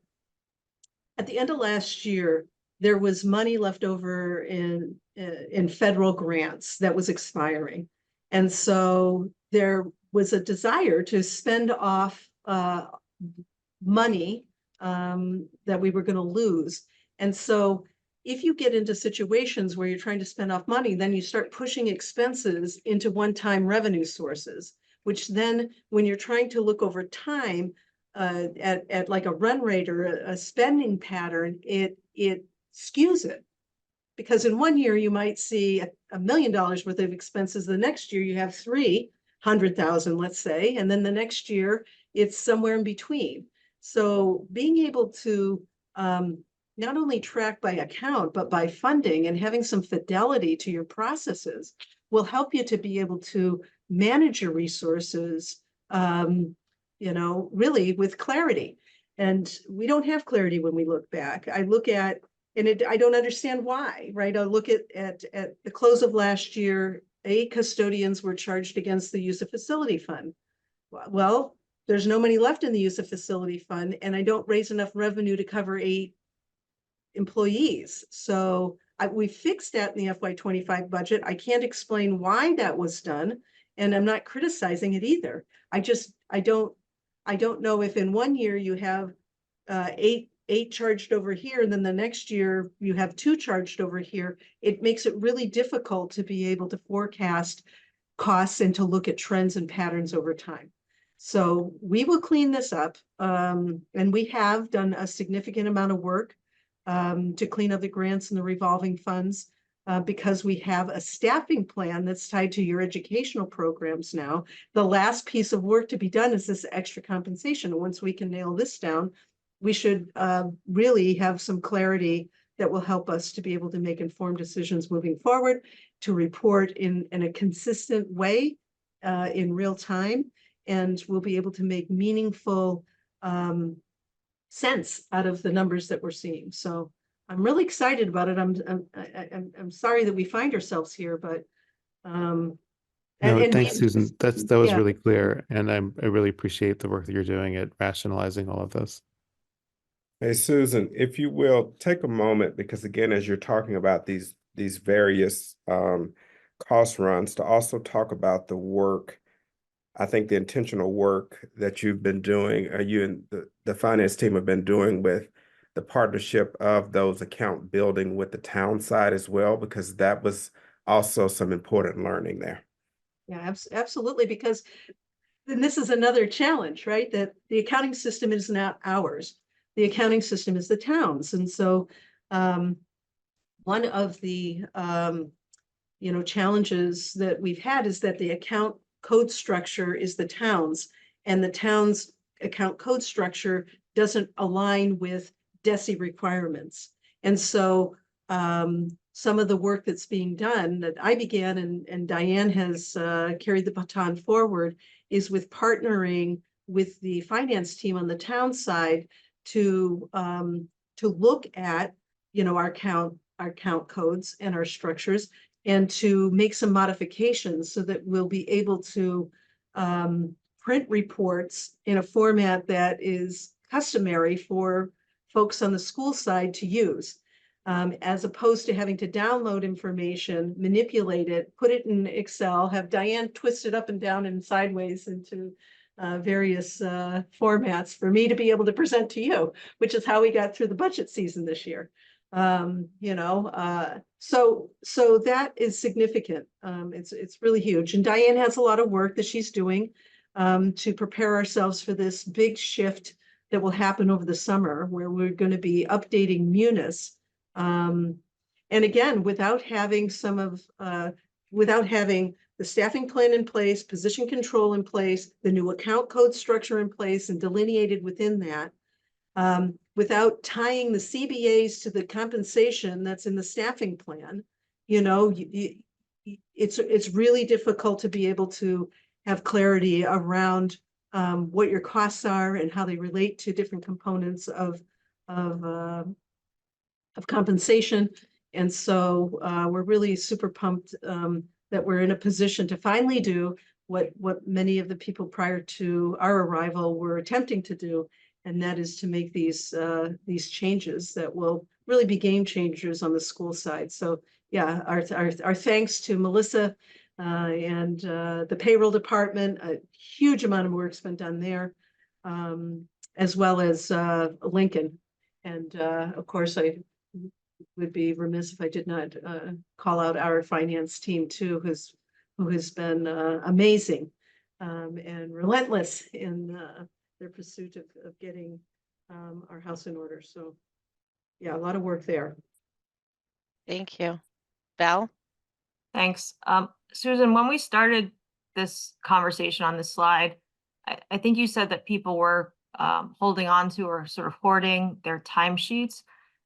at the end of last year, there was money left over in federal grants that was expiring. And so there was a desire to spend off money that we were going to lose. And so if you get into situations where you're trying to spend off money, then you start pushing expenses into one-time revenue sources, which then when you're trying to look over time at like a run rate or a spending pattern, it skews it. Because in one year you might see $1 million worth of expenses. The next year you have 300,000, let's say, and then the next year it's somewhere in between. So being able to not only track by account, but by funding and having some fidelity to your processes will help you to be able to manage your resources, you know, really with clarity. And we don't have clarity when we look back. I look at, and I don't understand why, right? I look at the close of last year, 8 custodians were charged against the use of facility fund. Well, there's no money left in the use of facility fund, and I don't raise enough revenue to cover 8 employees. So we fixed that in the FY25 budget. I can't explain why that was done, and I'm not criticizing it either. I don't know if in one year you have 8 charged over here, and then the next year you have 2 charged over here. It makes it really difficult to be able to forecast costs and to look at trends and patterns over time. So we will clean this up, and we have done a significant amount of work to clean up the grants and the revolving funds because we have a staffing plan that's tied to your educational programs now. The last piece of work to be done is this extra compensation. Once we can nail this down, we should really have some clarity that will help us to be able to make informed decisions moving forward, to report in a consistent way in real time, and we'll be able to make meaningful sense out of the numbers that we're seeing. So I'm really excited about it. I'm sorry that we find ourselves here, but no, thanks, Susan. That was yeah. really clear, and I really appreciate the work that you're doing at rationalizing all of this. Hey, Susan, if you will, take a moment, because again, as you're talking about these various cost runs, to also talk about the work, I think the intentional work that you've been doing, you and the finance team have been doing with the partnership of those account building with the town side as well, because that was also some important learning there. Yeah, absolutely, because then this is another challenge, right? That the accounting system is not ours. The accounting system is the town's. And so one of the challenges that we've had is that the account code structure is the town's, and the town's account code structure doesn't align with DESI requirements. And so some of the work that's being done that I began and Diane has carried the baton forward is with partnering with the finance team on the town side to look at, our account codes and our structures, and to make some modifications so that we'll be able to print reports in a format that is customary for folks on the school side to use, as opposed to having to download information, manipulate it, put it in Excel, have Diane twist it up and down and sideways into various formats for me to be able to present to you, which is how we got through the budget season this year. So that is significant. It's really huge. And Diane has a lot of work that she's doing to prepare ourselves for this big shift that will happen over the summer, where we're going to be updating Munis. And again, without having without having the staffing plan in place, position control in place, the new account code structure in place and delineated within that, without tying the CBAs to the compensation that's in the staffing plan, it's really difficult to be able to have clarity around what your costs are and how they relate to different components of compensation. And so we're really super pumped that we're in a position to finally do what many of the people prior to our arrival were attempting to do, and that is to make these changes that will really be game changers on the school side. So yeah, our thanks to Melissa and the payroll department. A huge amount of work's been done there, as well as Lincoln. And of course, I would be remiss if I did not call out our finance team too, who has been amazing and relentless in their pursuit of getting our house in order. So yeah, a lot of work there. Thank you. Val? Thanks. Susan, when we started this conversation on this slide, I think you said that people were holding on to or sort of hoarding their timesheets.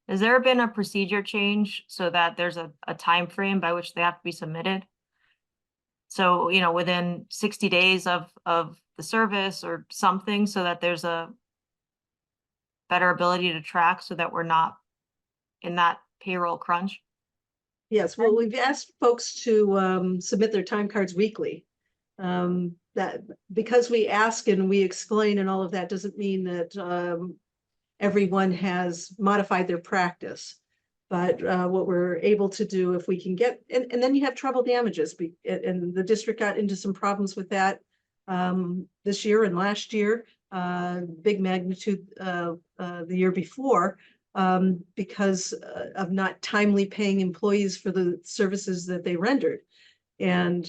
Has there been a procedure change so that there's a time frame by which they have to be submitted? So, you know, within 60 days of the service or something, so that there's a better ability to track so that we're not in that payroll crunch? Yes, well, we've asked folks to submit their time cards weekly. That because we ask and we explain and all of that doesn't mean that everyone has modified their practice. But what we're able to do, if we can get, and then you have trouble damages, and the district got into some problems with that this year and last year, big magnitude the year before, because of not timely paying employees for the services that they rendered. And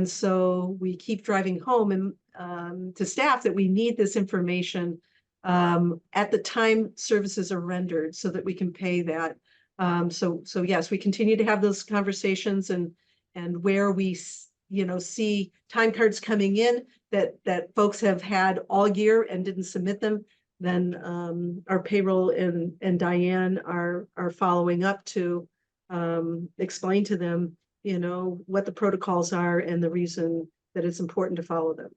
so we keep driving home and to staff that we need this information at the time services are rendered so that we can pay that. So yes, we continue to have those conversations, and where we see time cards coming in that folks have had all year and didn't submit them, then our payroll and Diane are following up to explain to them, what the protocols are and the reason that it's important to follow them.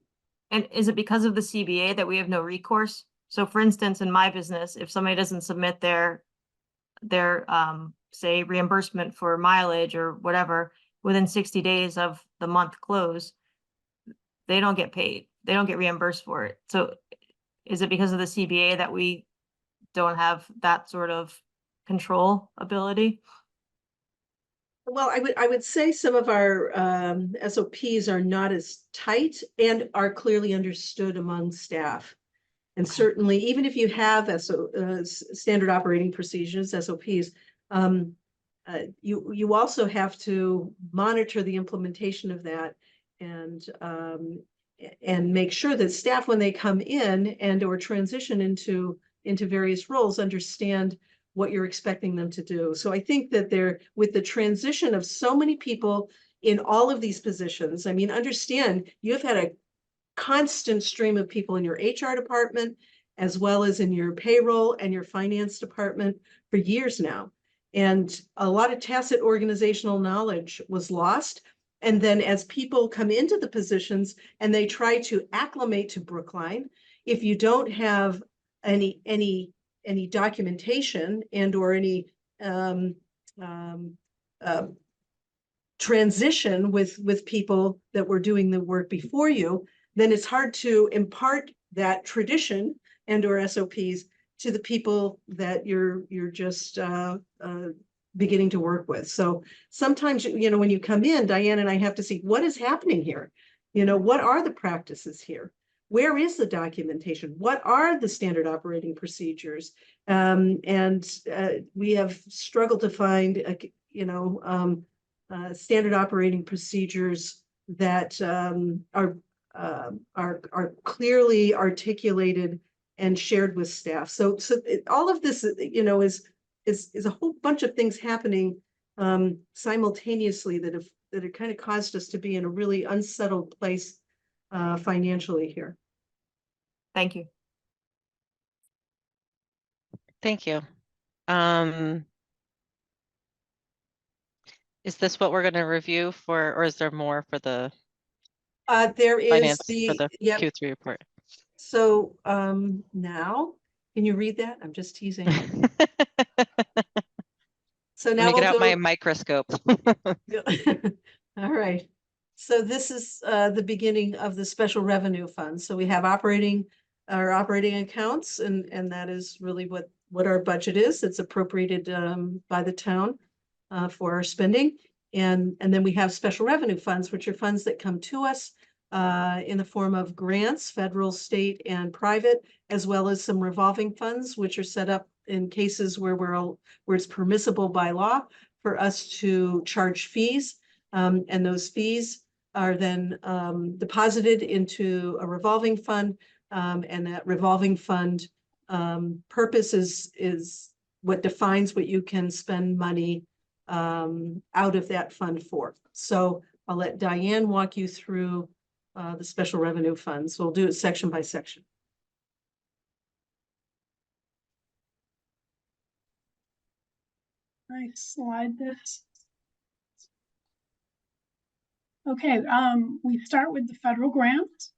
And is it because of the CBA that we have no recourse? So for instance, in my business, if somebody doesn't submit their say reimbursement for mileage or whatever within 60 days of the month close, they don't get paid. They don't get reimbursed for it. So is it because of the CBA that we don't have that sort of control ability? Well, I would say some of our SOPs are not as tight and are clearly understood among staff. And certainly, even if you have standard operating procedures, SOPs, you also have to monitor the implementation of that and make sure that staff, when they come in and or transition into various roles, understand what you're expecting them to do. So I think that with the transition of so many people in all of these positions, I mean, understand you've had a constant stream of people in your HR department, as well as in your payroll and your finance department for years now. And a lot of tacit organizational knowledge was lost. And then as people come into the positions and they try to acclimate to Brookline, if you don't have any documentation and or any transition with people that were doing the work before you, then it's hard to impart that tradition and or SOPs to the people that you're just beginning to work with. So sometimes, when you come in, Diane and I have to see what is happening here. What are the practices here? Where is the documentation? What are the standard operating procedures? And we have struggled to find, standard operating procedures that are clearly articulated and shared with staff. So all of this, is a whole bunch of things happening simultaneously that have kind of caused us to be in a really unsettled place financially here. Thank you. Thank you. Is this what we're going to review for, or is there more for the there is finance for the yep. Q3 report? So now, can you read that? I'm just teasing. So now Let me we'll get out go. my microscope. All right. So this is the beginning of the special revenue fund. So we have operating accounts, and that is really what what our budget is. It's appropriated by the town for our spending. And then we have special revenue funds, which are funds that come to us in the form of grants, federal, state, and private, as well as some revolving funds, which are set up in cases where it's permissible by law for us to charge fees. And those fees are then deposited into a revolving fund. And that revolving fund purpose is what defines what you can spend money out of that fund for. So I'll let Diane walk you through the special revenue funds. We'll do it section by section. Nice slide this. Okay, we start with the federal grants,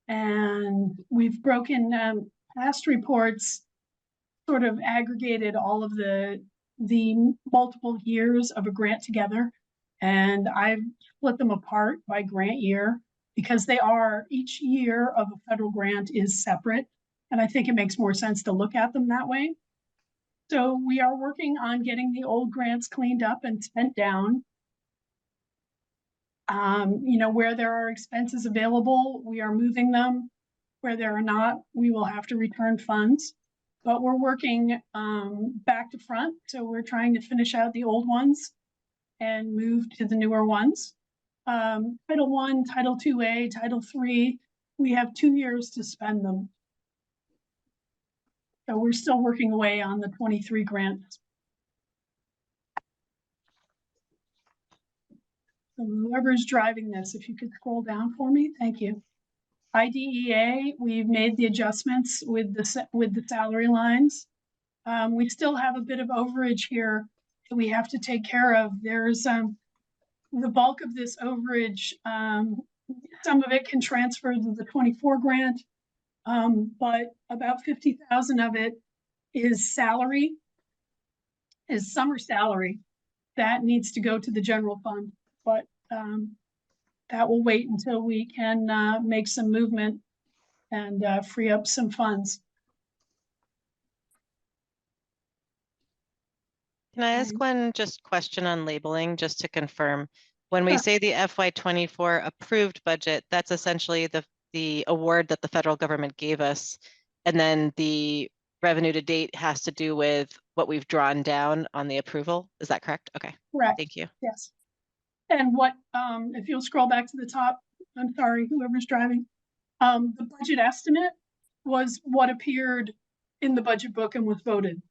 and we've broken past reports, sort of aggregated all of the multiple years of a grant together, and I've split them apart by grant year because each year of a federal grant is separate, and I think it makes more sense to look at them that way. So we are working on getting the old grants cleaned up and spent down. Where there are expenses available, we are moving them. Where there are not, we will have to return funds. But we're working back to front. So we're trying to finish out the old ones and move to the newer ones. Title I, Title IIA, Title III, we have 2 years to spend them. So we're still working away on the 23 grants. So whoever's driving this, if you could scroll down for me, thank you. IDEA, we've made the adjustments with the salary lines. We still have a bit of overage here that we have to take care of. There's the bulk of this overage. Some of it can transfer to the 24 grant, but about 50,000 of it is salary, is summer salary that needs to go to the general fund. But that will wait until we can make some movement and free up some funds. Can I ask one just question on labeling, just to confirm? When we say the FY24 approved budget, that's essentially the award that the federal government gave us. And then the revenue to date has to do with what we've drawn down on the approval. Is that correct? Okay. Correct. Thank you. Yes. And what, if you'll scroll back to the top, I'm sorry, whoever's driving, the budget estimate was what appeared in the budget book and was voted.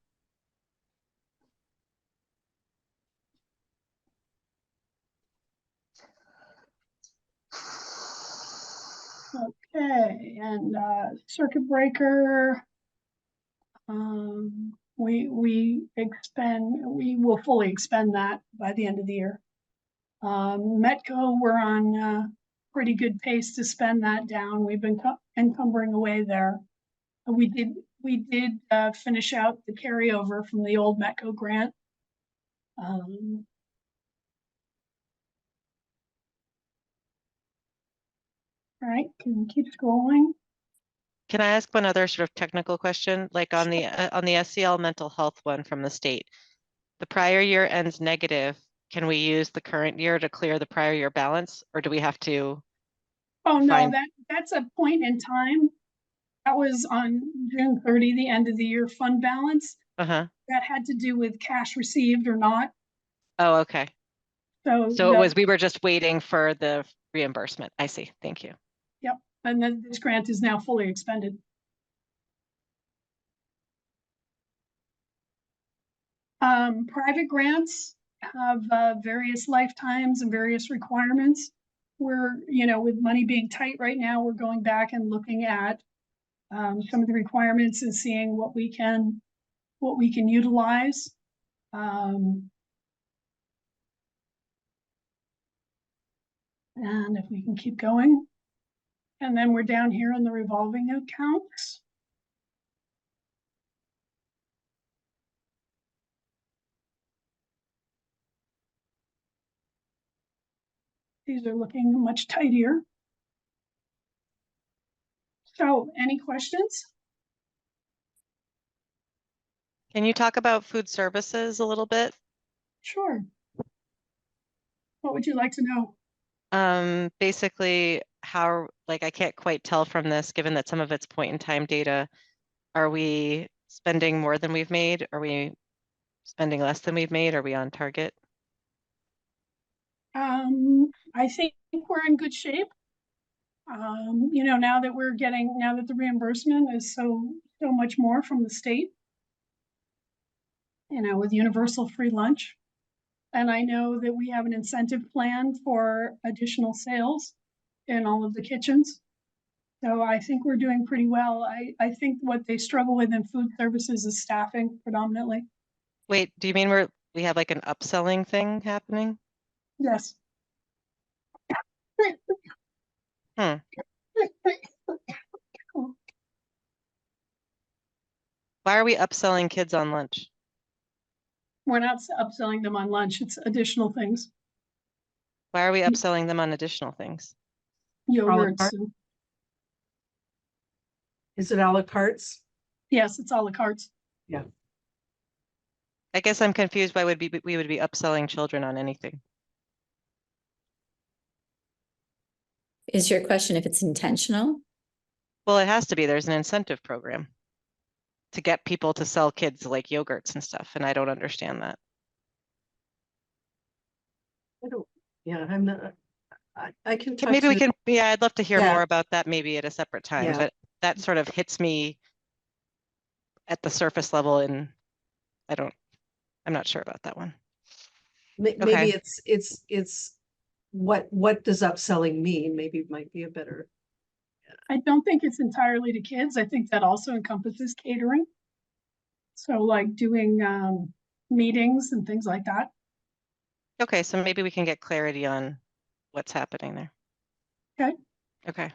Okay, and circuit breaker, we will fully expend that by the end of the year. Metco, we're on pretty good pace to spend that down. We've been encumbering away there. We did finish out the carryover from the old Metco grant. All right, can we keep scrolling? Can I ask one other sort of technical question? Like on the SCL mental health one from the state, the prior year ends negative. Can we use the current year to clear the prior year balance, or do we have to? Oh no, that's a point in time. That was on June 30, the end of the year fund balance. That had to do with cash received or not. Oh, okay. So we were just waiting for the reimbursement. I see. Thank you. Yep. And then this grant is now fully expended. Private grants have various lifetimes and various requirements. We're, with money being tight right now, we're going back and looking at some of the requirements and seeing what we can utilize. And if we can keep going. And then we're down here in the revolving accounts. These are looking much tighter. So, any questions? Can you talk about food services a little bit? Sure. What would you like to know? Basically how, like, I can't quite tell from this, given that some of it's point in time data. Are we spending more than we've made? Are we spending less than we've made? Are we on target? I think we're in good shape. You know, now that the reimbursement is so much more from the state, you know, with universal free lunch. And I know that we have an incentive plan for additional sales in all of the kitchens. So I think we're doing pretty well. I think what they struggle with in food services is staffing predominantly. Wait, do you mean we have like an upselling thing happening? Yes. Hmm. Why are we upselling kids on lunch? We're not upselling them on lunch. It's additional things. Why are we upselling them on additional things? Yogurts. carte? Is it a la cartes? Yes, it's a la carte. Yeah. I guess I'm confused why we would be upselling children on anything. Is your question if it's intentional? Well, it has to be. There's an incentive program to get people to sell kids like yogurts and stuff, and I don't understand that. I'm not, I can talk Maybe we to, can, yeah, I'd love to hear Yeah. more about that maybe at a separate time, Yeah. but that sort of hits me at the surface level, and I'm not sure about that one. maybe Okay. it's what does upselling mean? Maybe might be a better. I don't think it's entirely to kids. I think that also encompasses catering. So like doing meetings and things like that. Okay, so maybe we can get clarity on what's happening there. Okay. Okay.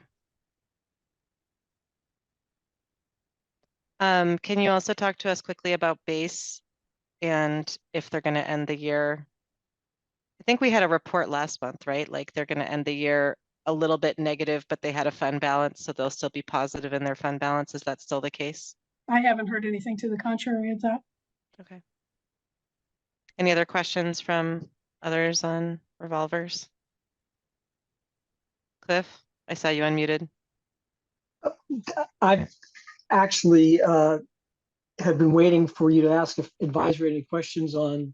Can you also talk to us quickly about base and if they're going to end the year? I think we had a report last month, right? Like they're going to end the year a little bit negative, but they had a fund balance, so they'll still be positive in their fund balance. Is that still the case? I haven't heard anything to the contrary of that. Okay. Any other questions from others on revolvers? Cliff, I saw you unmuted. I've actually have been waiting for you to ask if advisory any questions on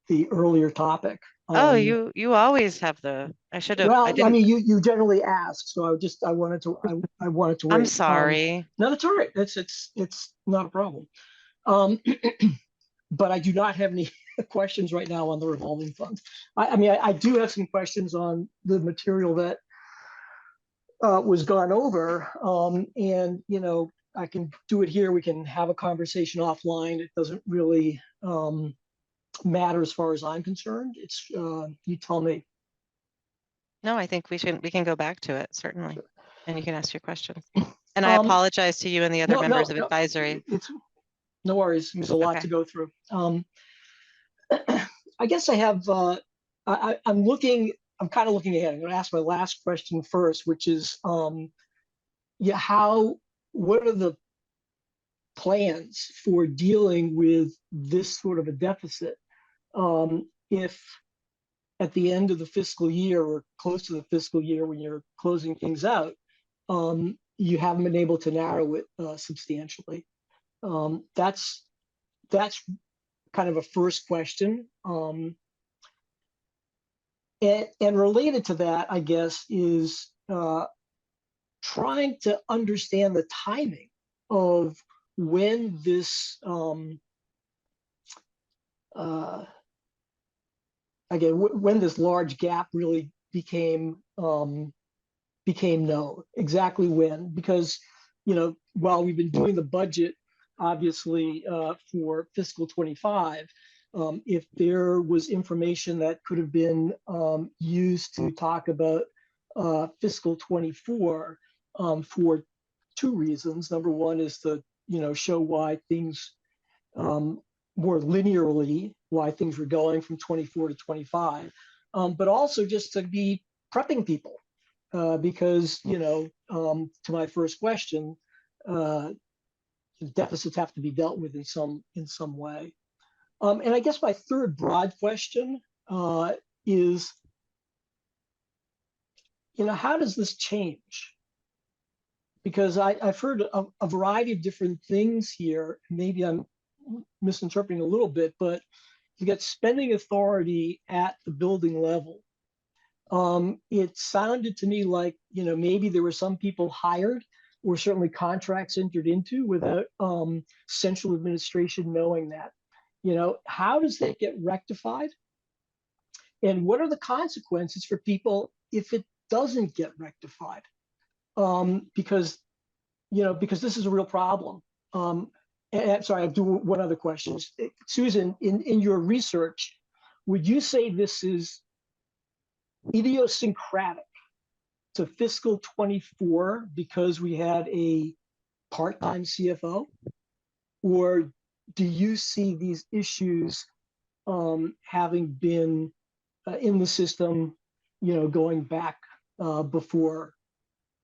the earlier topic. Oh, you always have I should have, Well, I I didn't. mean, you generally ask, so I wanted to wait. I'm sorry. No, that's all right. It's not a problem. But I do not have any questions right now on the revolving funds. I mean, I do have some questions on the material that was gone over, and you know, I can do it here. We can have a conversation offline. It doesn't really matter as far as I'm concerned. It's you tell me. No, I think we can go back to it, certainly. Sure. And you can ask your questions. And I apologize to you and the other members of advisory. It's no worries. There's a lot to go through. I guess I have. I'm kind of looking ahead. I'm going to ask my last question first, which is, what are the plans for dealing with this sort of a deficit? If at the end of the fiscal year or close to the fiscal year, when you're closing things out, you haven't been able to narrow it substantially. That's kind of a first question. And related to that, I guess, is trying to understand the timing of when this when this large gap really became known, exactly when, because you know, while we've been doing the budget obviously for fiscal 25, if there was information that could have been used to talk about fiscal 24 for two reasons. Number one is to, you know, show why things more linearly, why things were going from 24 to 25, but also just to be prepping people because, you know, to my first question, deficits have to be dealt with in some way. And I guess my third broad question is, how does this change? Because I've heard a variety of different things here. Maybe I'm misinterpreting a little bit, but you get spending authority at the building level. It sounded to me like, maybe there were some people hired or certainly contracts entered into without central administration knowing that. How does that get rectified? And what are the consequences for people if it doesn't get rectified? Because this is a real problem. And sorry, I do one other question. Susan, in your research, would you say this is idiosyncratic to fiscal 24 because we had a part-time CFO? Or do you see these issues having been in the system, going back before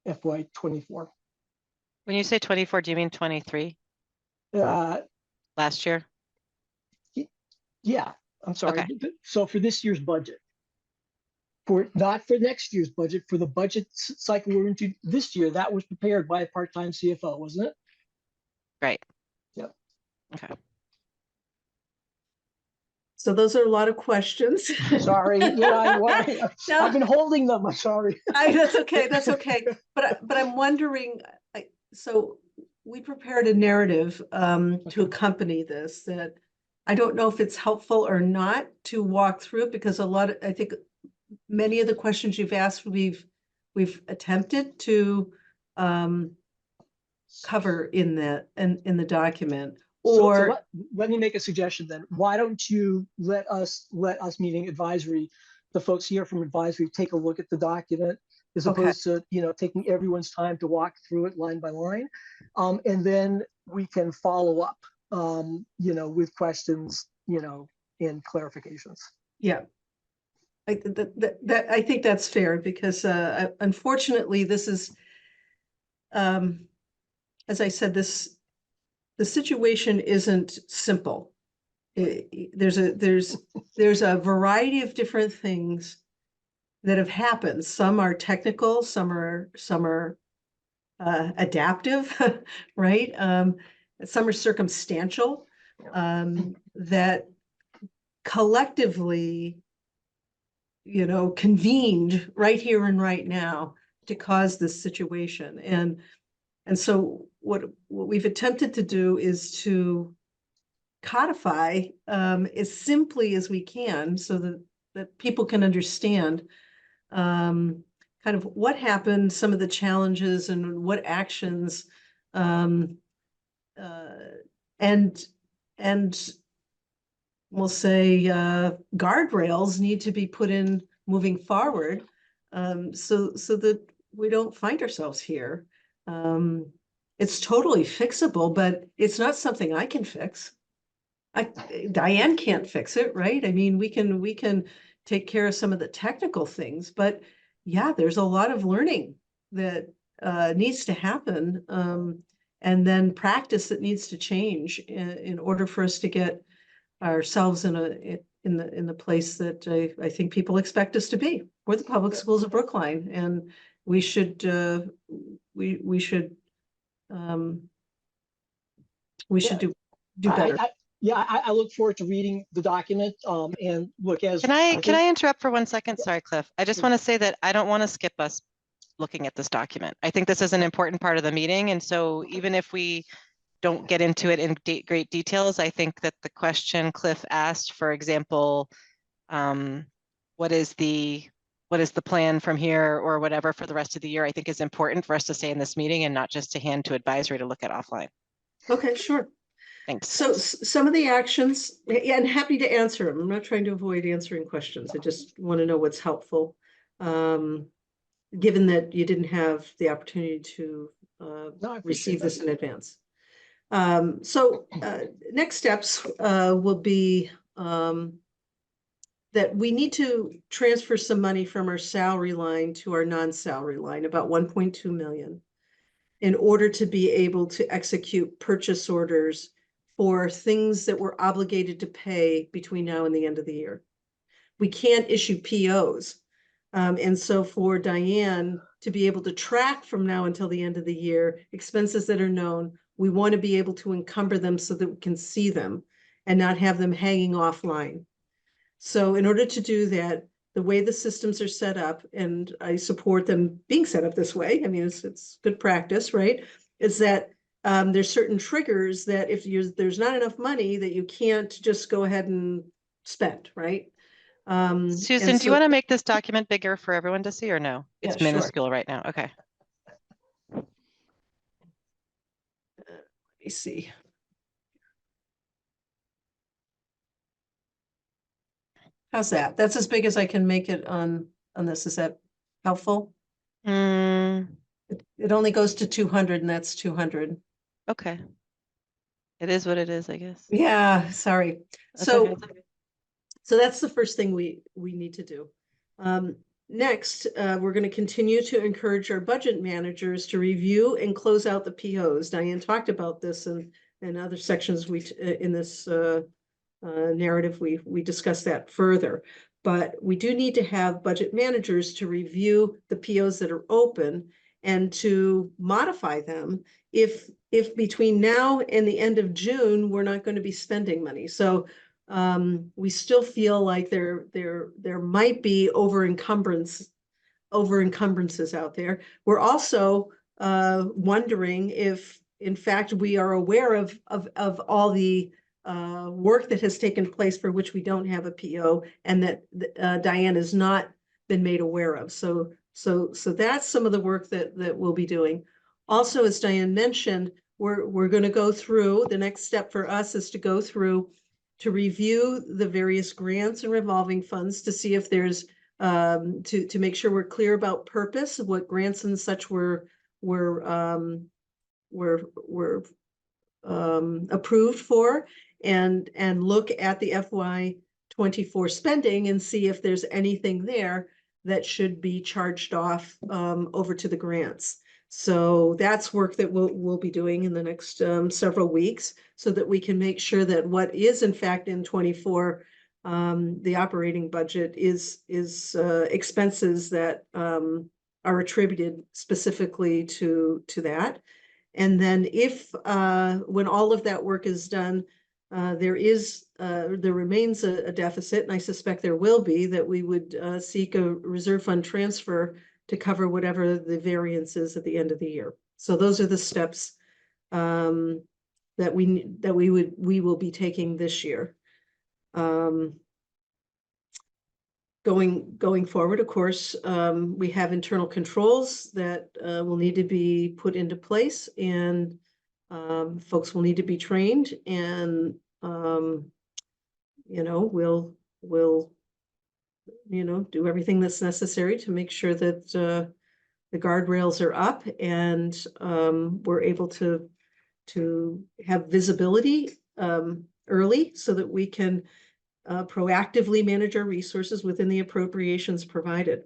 FY 24? When you say 24, do you mean 23? Last year? Yeah, I'm sorry. Okay. So for this year's budget, not for next year's budget, for the budget cycle we're into this year, that was prepared by a part-time CFO, wasn't it? Right. Yep. Okay. So those are a lot of questions. Sorry, I've been holding them. I'm sorry. That's okay. That's okay. But I'm wondering, so we prepared a narrative to accompany this that I don't know if it's helpful or not to walk through, because I think many of the questions you've asked, we've attempted to cover in the document. Or let me make a suggestion then. Why don't you let us meeting advisory, the folks here from advisory, take a look at the document as opposed to taking everyone's time to walk through it line by line, and then we can follow up with questions and clarifications. Yeah. I think that's fair, because unfortunately this is, as I said, the situation isn't simple. There's a variety of different things that have happened. Some are technical, some are adaptive, right? Some are circumstantial, that collectively, convened right here and right now to cause this situation. And so what we've attempted to do is to codify as simply as we can, so that people can understand kind of what happened, some of the challenges, and what actions, and we'll say guardrails need to be put in moving forward, so that we don't find ourselves here. It's totally fixable, but it's not something I can fix. Diane can't fix it, right? I mean, we can take care of some of the technical things, but yeah, there's a lot of learning that needs to happen, and then practice that needs to change in order for us to get ourselves in the place that I think people expect us to be. We're the public schools of Brookline, and we should do better. I look forward to reading the document. And look, as Can I interrupt for 1 second? Sorry, Cliff. I just want to say that I don't want to skip us looking at this document. I think this is an important part of the meeting, and so even if we don't get into it in great details, I think that the question Cliff asked, for example, what is the plan from here or whatever for the rest of the year, I think is important for us to say in this meeting and not just to hand to advisory to look at offline. Okay, sure. Thanks. So some of the actions, and happy to answer them. I'm not trying to avoid answering questions. I just want to know what's helpful, given that you didn't have the opportunity to receive this in advance. So next steps will be that we need to transfer some money from our salary line to our non-salary line, about 1.2 million. in order to be able to execute purchase orders for things that we're obligated to pay between now and the end of the year. We can't issue POs. And so for Diane to be able to track from now until the end of the year, expenses that are known, we want to be able to encumber them so that we can see them and not have them hanging offline. So in order to do that, the way the systems are set up, and I support them being set up this way, I mean, it's good practice, right? Is that there's certain triggers that if there's not enough money that you can't just go ahead and spend, right? Susan, do you want to make this document bigger for everyone to see or no? It's Yeah, sure. minuscule right now. Okay. Let me see. How's that? That's as big as I can make it on this. Is that helpful? Mm, It only goes to 200 and that's 200. okay. It is what it is, I guess. Yeah, sorry. That's So, okay. so that's the first thing we need to do. Next, we're going to continue to encourage our budget managers to review and close out the POs. Diane talked about this in other sections in this narrative, we discussed that further. But we do need to have budget managers to review the POs that are open and to modify them if between now and the end of June, we're not going to be spending money. So we still feel like there might be over encumbrances out there. We're also wondering if, in fact, we are aware of all the work that has taken place for which we don't have a PO, and that Diane has not been made aware of. So that's some of the work that we'll be doing. Also, as Diane mentioned, we're going to go through, the next step for us is to go through to review the various grants and revolving funds to see if there's to make sure we're clear about purpose of what grants and such were approved for, and look at the FY24 spending and see if there's anything there that should be charged off over to the grants. So that's work that we'll be doing in the next several weeks, so that we can make sure that what is in fact in 24, the operating budget is expenses that are attributed specifically to that. And then if when all of that work is done, there remains a deficit, and I suspect there will be, that we would seek a reserve fund transfer to cover whatever the variance is at the end of the year. So those are the steps that we will be taking this year. Going forward, of course, we have internal controls that will need to be put into place, and folks will need to be trained, and we'll do everything that's necessary to make sure that the guardrails are up, and we're able to have visibility early, so that we can proactively manage our resources within the appropriations provided.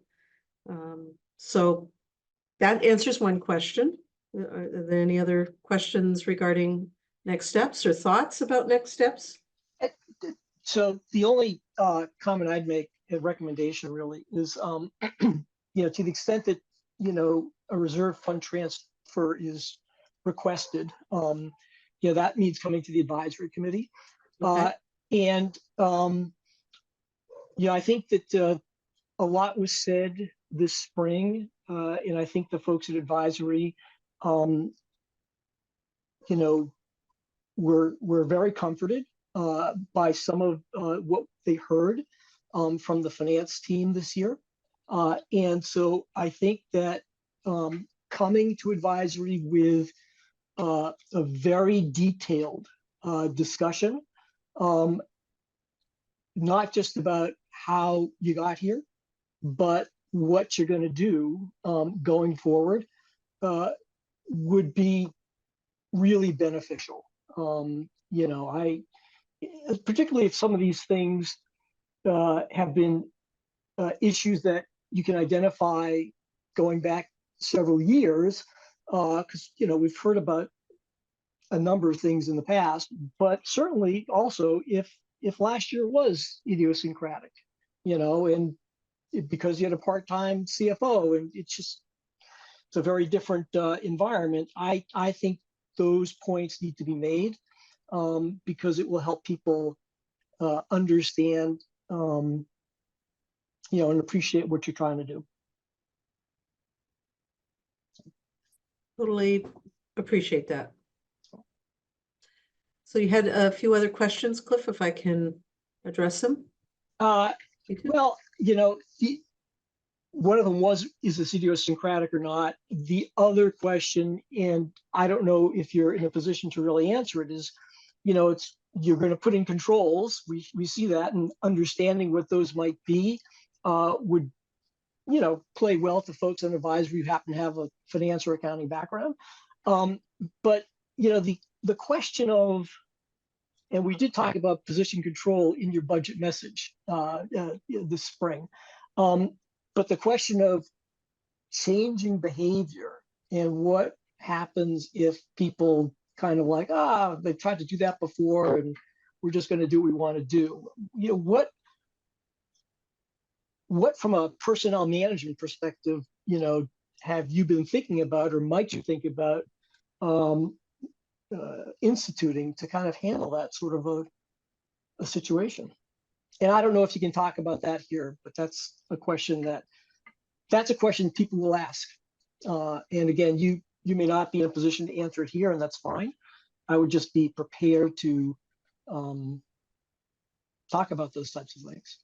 So that answers one question. Are there any other questions regarding next steps or thoughts about next steps? So the only comment I'd make, a recommendation really, is to the extent that a reserve fund transfer is requested, that means coming to the advisory committee. Okay. And I think that a lot was said this spring, and I think the folks at advisory, were very comforted by some of what they heard from the finance team this year. And so I think that coming to advisory with a very detailed discussion, not just about how you got here, but what you're going to do going forward, would be really beneficial. Particularly if some of these things have been issues that you can identify going back several years, because, we've heard about a number of things in the past, but certainly also if last year was idiosyncratic, and because you had a part-time CFO, and it's a very different environment. I think those points need to be made, because it will help people understand, and appreciate what you're trying to do. Totally appreciate that. So you had a few other questions, Cliff, if I can address them? Well, one of them is this idiosyncratic or not? The other question, and I don't know if you're in a position to really answer it, is, you're going to put in controls. We see that, and understanding what those might be would, play well to folks on advisory who happen to have a finance or accounting background. But, the question of, and we did talk about position control in your budget message this spring. But the question of changing behavior and what happens if people kind of like, they've tried to do that before and we're just going to do what we want to do. What from a personnel management perspective, have you been thinking about, or might you think about instituting to kind of handle that sort of a situation? And I don't know if you can talk about that here, but that's a question people will ask. And again, you may not be in a position to answer it here, and that's fine. I would just be prepared to talk about those types of things.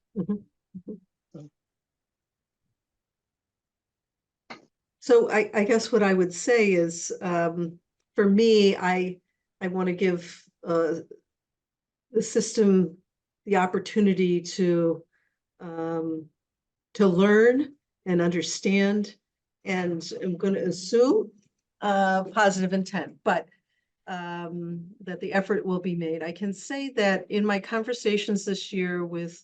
So I guess what I would say is, for me, I want to give the system the opportunity to learn and understand, and I'm going to assume positive intent, but that the effort will be made. I can say that in my conversations this year with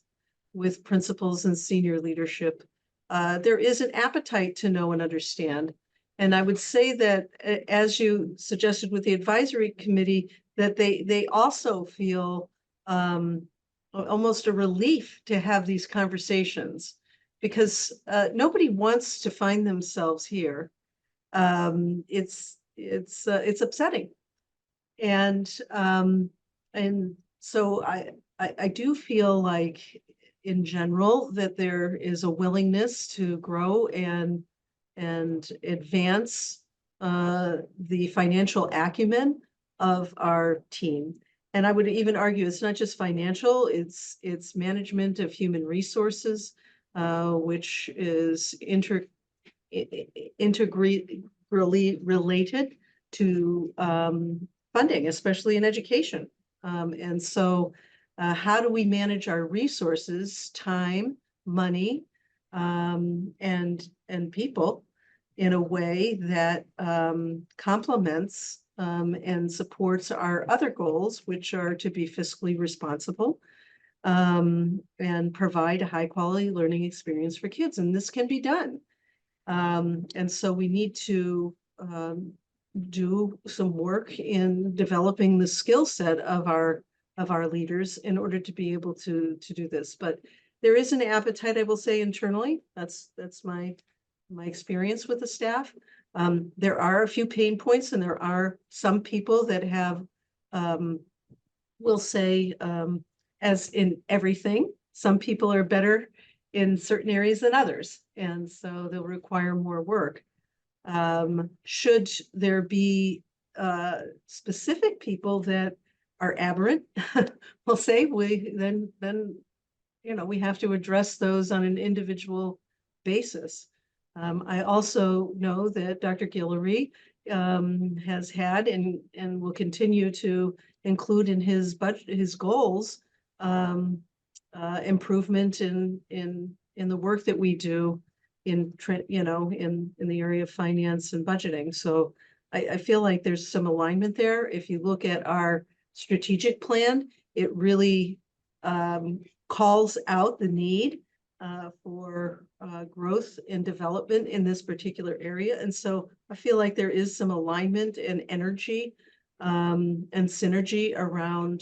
principals and senior leadership, there is an appetite to know and understand. And I would say that, as you suggested with the advisory committee, that they also feel almost a relief to have these conversations, because nobody wants to find themselves here. It's upsetting, and so I do feel like, in general, that there is a willingness to grow and advance the financial acumen of our team. And I would even argue it's not just financial, it's management of human resources, which is integrally related to funding, especially in education. And so how do we manage our resources, time, money, and people in a way that complements and supports our other goals, which are to be fiscally responsible and provide a high quality learning experience for kids. And this can be done. And so we need to do some work in developing the skill set of our leaders in order to be able to do this. But there is an appetite, I will say, internally. That's my experience with the staff. There are a few pain points, and there are some people that have, we'll say, as in everything, some people are better in certain areas than others, and so they'll require more work. Should there be specific people that are aberrant, we'll say, then we have to address those on an individual basis. I also know that Dr. Guillory has had and will continue to include in his budget, his goals, improvement in the work that we do in the area of finance and budgeting. So I feel like there's some alignment there. If you look at our strategic plan, it really calls out the need for growth and development in this particular area. And so I feel like there is some alignment and energy and synergy around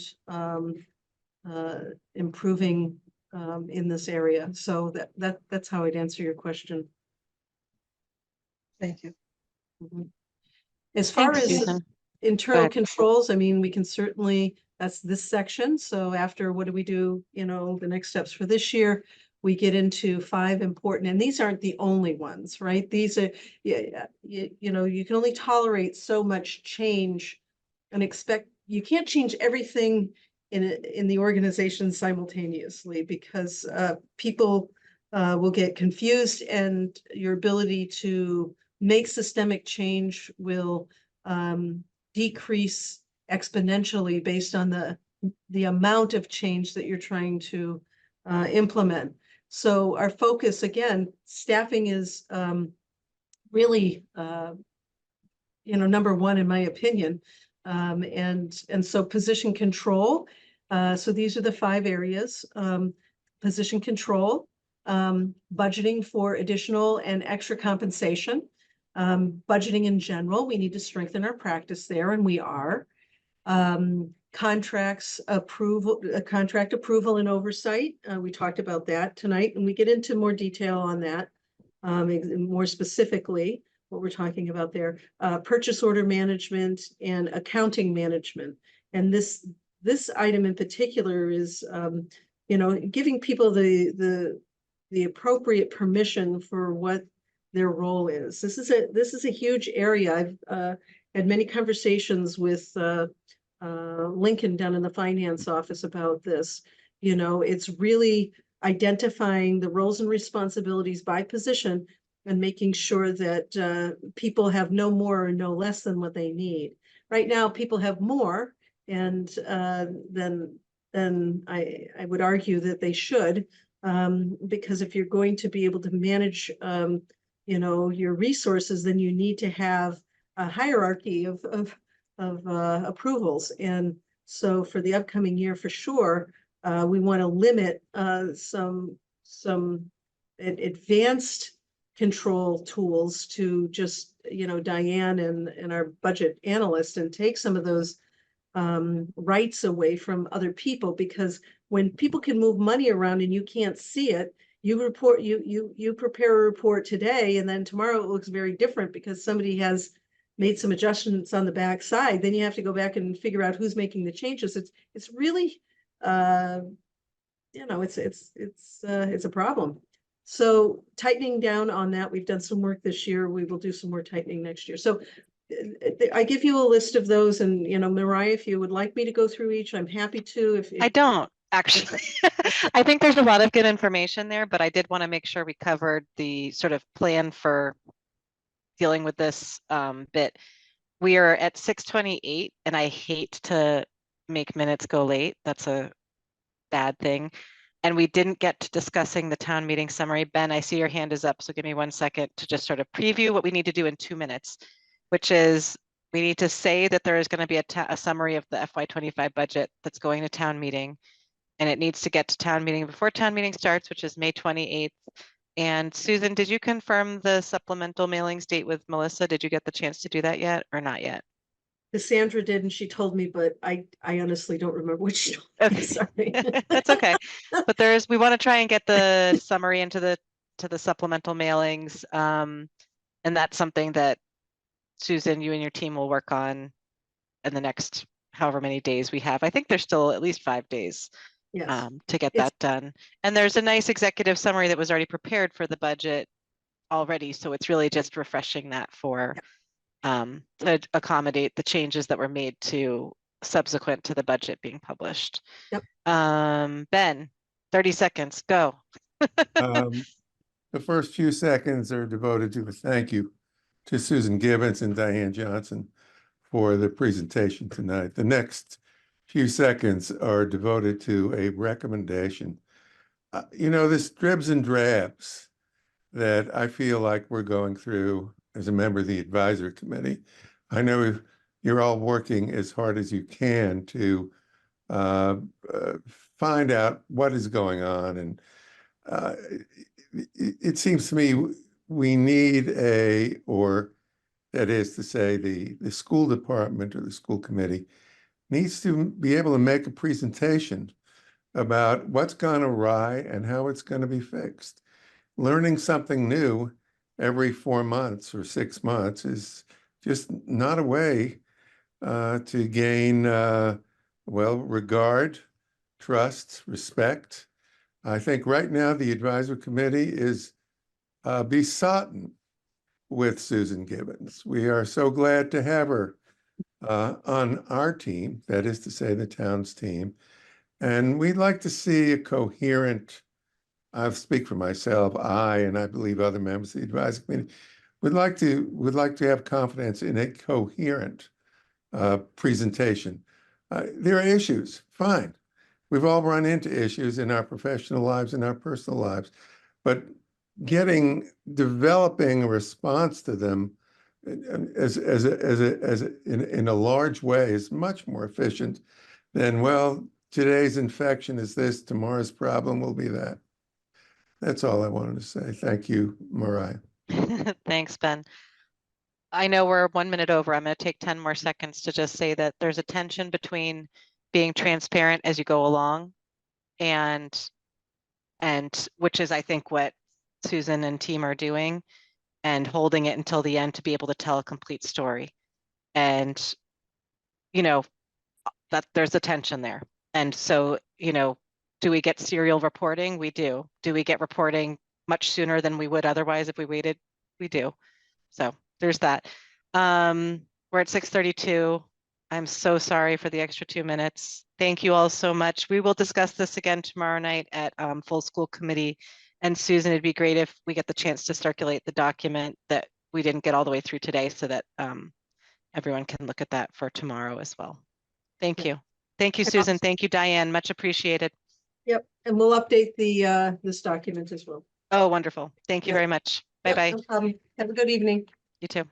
improving in this area. So that's how I'd answer your question. Thank you. Mhm. As far Thanks, as Susan. internal ahead. controls, I mean, we can certainly, that's this section. So after what do we do, you know, the next steps for this year, we get into 5 important, and these aren't the only ones, right? These are, you know, you can only tolerate so much change and expect, you can't change everything in the organization simultaneously, because people will get confused, and your ability to make systemic change will decrease exponentially based on the amount of change that you're trying to implement. So our focus, again, staffing is really, you know, number one in my opinion. And so position control. So these are the 5 areas. Position control, budgeting for additional and extra compensation. Budgeting in general, we need to strengthen our practice there, and we are. Contracts approval, contract approval and oversight. We talked about that tonight, and we get into more detail on that, more specifically what we're talking about there. Purchase order management and accounting management. And this item in particular is, you know, giving people the appropriate permission for what their role is. This is a huge area. I've had many conversations with Lincoln down in the finance office about this. You know, it's really identifying the roles and responsibilities by position and making sure that people have no more or no less than what they need. Right now, people have more, and then I would argue that they should, because if you're going to be able to manage, you know, your resources, then you need to have a hierarchy of approvals. And so for the upcoming year, for sure, we want to limit some advanced control tools to just, you know, Diane and our budget analyst, and take some of those rights away from other people. Because when people can move money around and you can't see it, you report, you prepare a report today, and then tomorrow it looks very different because somebody has made some adjustments on the back side. Then you have to go back and figure out who's making the changes. It's really, you know, it's a problem. So tightening down on that, we've done some work this year. We will do some more tightening next year. So I give you a list of those, and, you know, Mariah, if you would like me to go through each, I'm happy to. If I don't actually. I think there's a lot of good information there, but I did want to make sure we covered the sort of plan for dealing with this bit. We are at 6:28, and I hate to make minutes go late. That's a bad thing. And we didn't get to discussing the town meeting summary. Ben, I see your hand is up, so give me 1 second to just sort of preview what we need to do in 2 minutes, which is we need to say that there is going to be a summary of the FY25 budget that's going to town meeting, and it needs to get to town meeting before town meeting starts, which is May 28th. And Susan, did you confirm the supplemental mailings date with Melissa? Did you get the chance to do that yet or not yet? Cassandra did, and she told me, but I honestly don't remember what she told me. Okay. Sorry. That's okay. But we want to try and get the summary into the supplemental mailings. And that's something that Susan, you and your team will work on in the next however many days we have. I think there's still at least 5 days Yes. to get It's- that done. And there's a nice executive summary that was already prepared for the budget already. So it's really just refreshing that for to accommodate the changes that were made to subsequent to the budget being published. Yep. Ben, 30 seconds, go. The first few seconds are devoted to a thank you to Susan Gibbons and Diane Johnson for the presentation tonight. The next few seconds are devoted to a recommendation. You know, this dribs and drabs that I feel like we're going through as a member of the advisory committee. I know you're all working as hard as you can to find out what is going on. And it seems to me we need or that is to say, the school department or the school committee needs to be able to make a presentation about what's gone awry and how it's going to be fixed. Learning something new every 4 months or 6 months is just not a way to gain, regard, trust, respect. I think right now the advisory committee is besotted with Susan Gibbons. We are so glad to have her on our team, that is to say the town's team. And we'd like to see a coherent, I speak for myself, I and I believe other members of the advisory committee, would like to have confidence in a coherent presentation. There are issues, fine. We've all run into issues in our professional lives and our personal lives, but developing a response to them in a large way is much more efficient than, well, today's infection is this, tomorrow's problem will be that. That's all I wanted to say. Thank you, Mariah. Thanks, Ben. I know we're 1 minute over. I'm going to take 10 more seconds to just say that there's a tension between being transparent as you go along and which is, I think, what Susan and team are doing, and holding it until the end to be able to tell a complete story. And, you know, that there's a tension there. And so, you know, do we get serial reporting? We do. Do we get reporting much sooner than we would otherwise if we waited? We do. So there's that. We're at 6:32. I'm so sorry for the extra 2 minutes. Thank you all so much. We will discuss this again tomorrow night at full school committee. And Susan, it'd be great if we get the chance to circulate the document that we didn't get all the way through today, so that everyone can look at that for tomorrow as well. Thank you. Thank you, Susan. Thank you, Diane. Much appreciated. Yep, and we'll update this document as well. Oh, wonderful. Thank you Yep. very much. Yep, Bye-bye. no problem. Have a good evening. You too.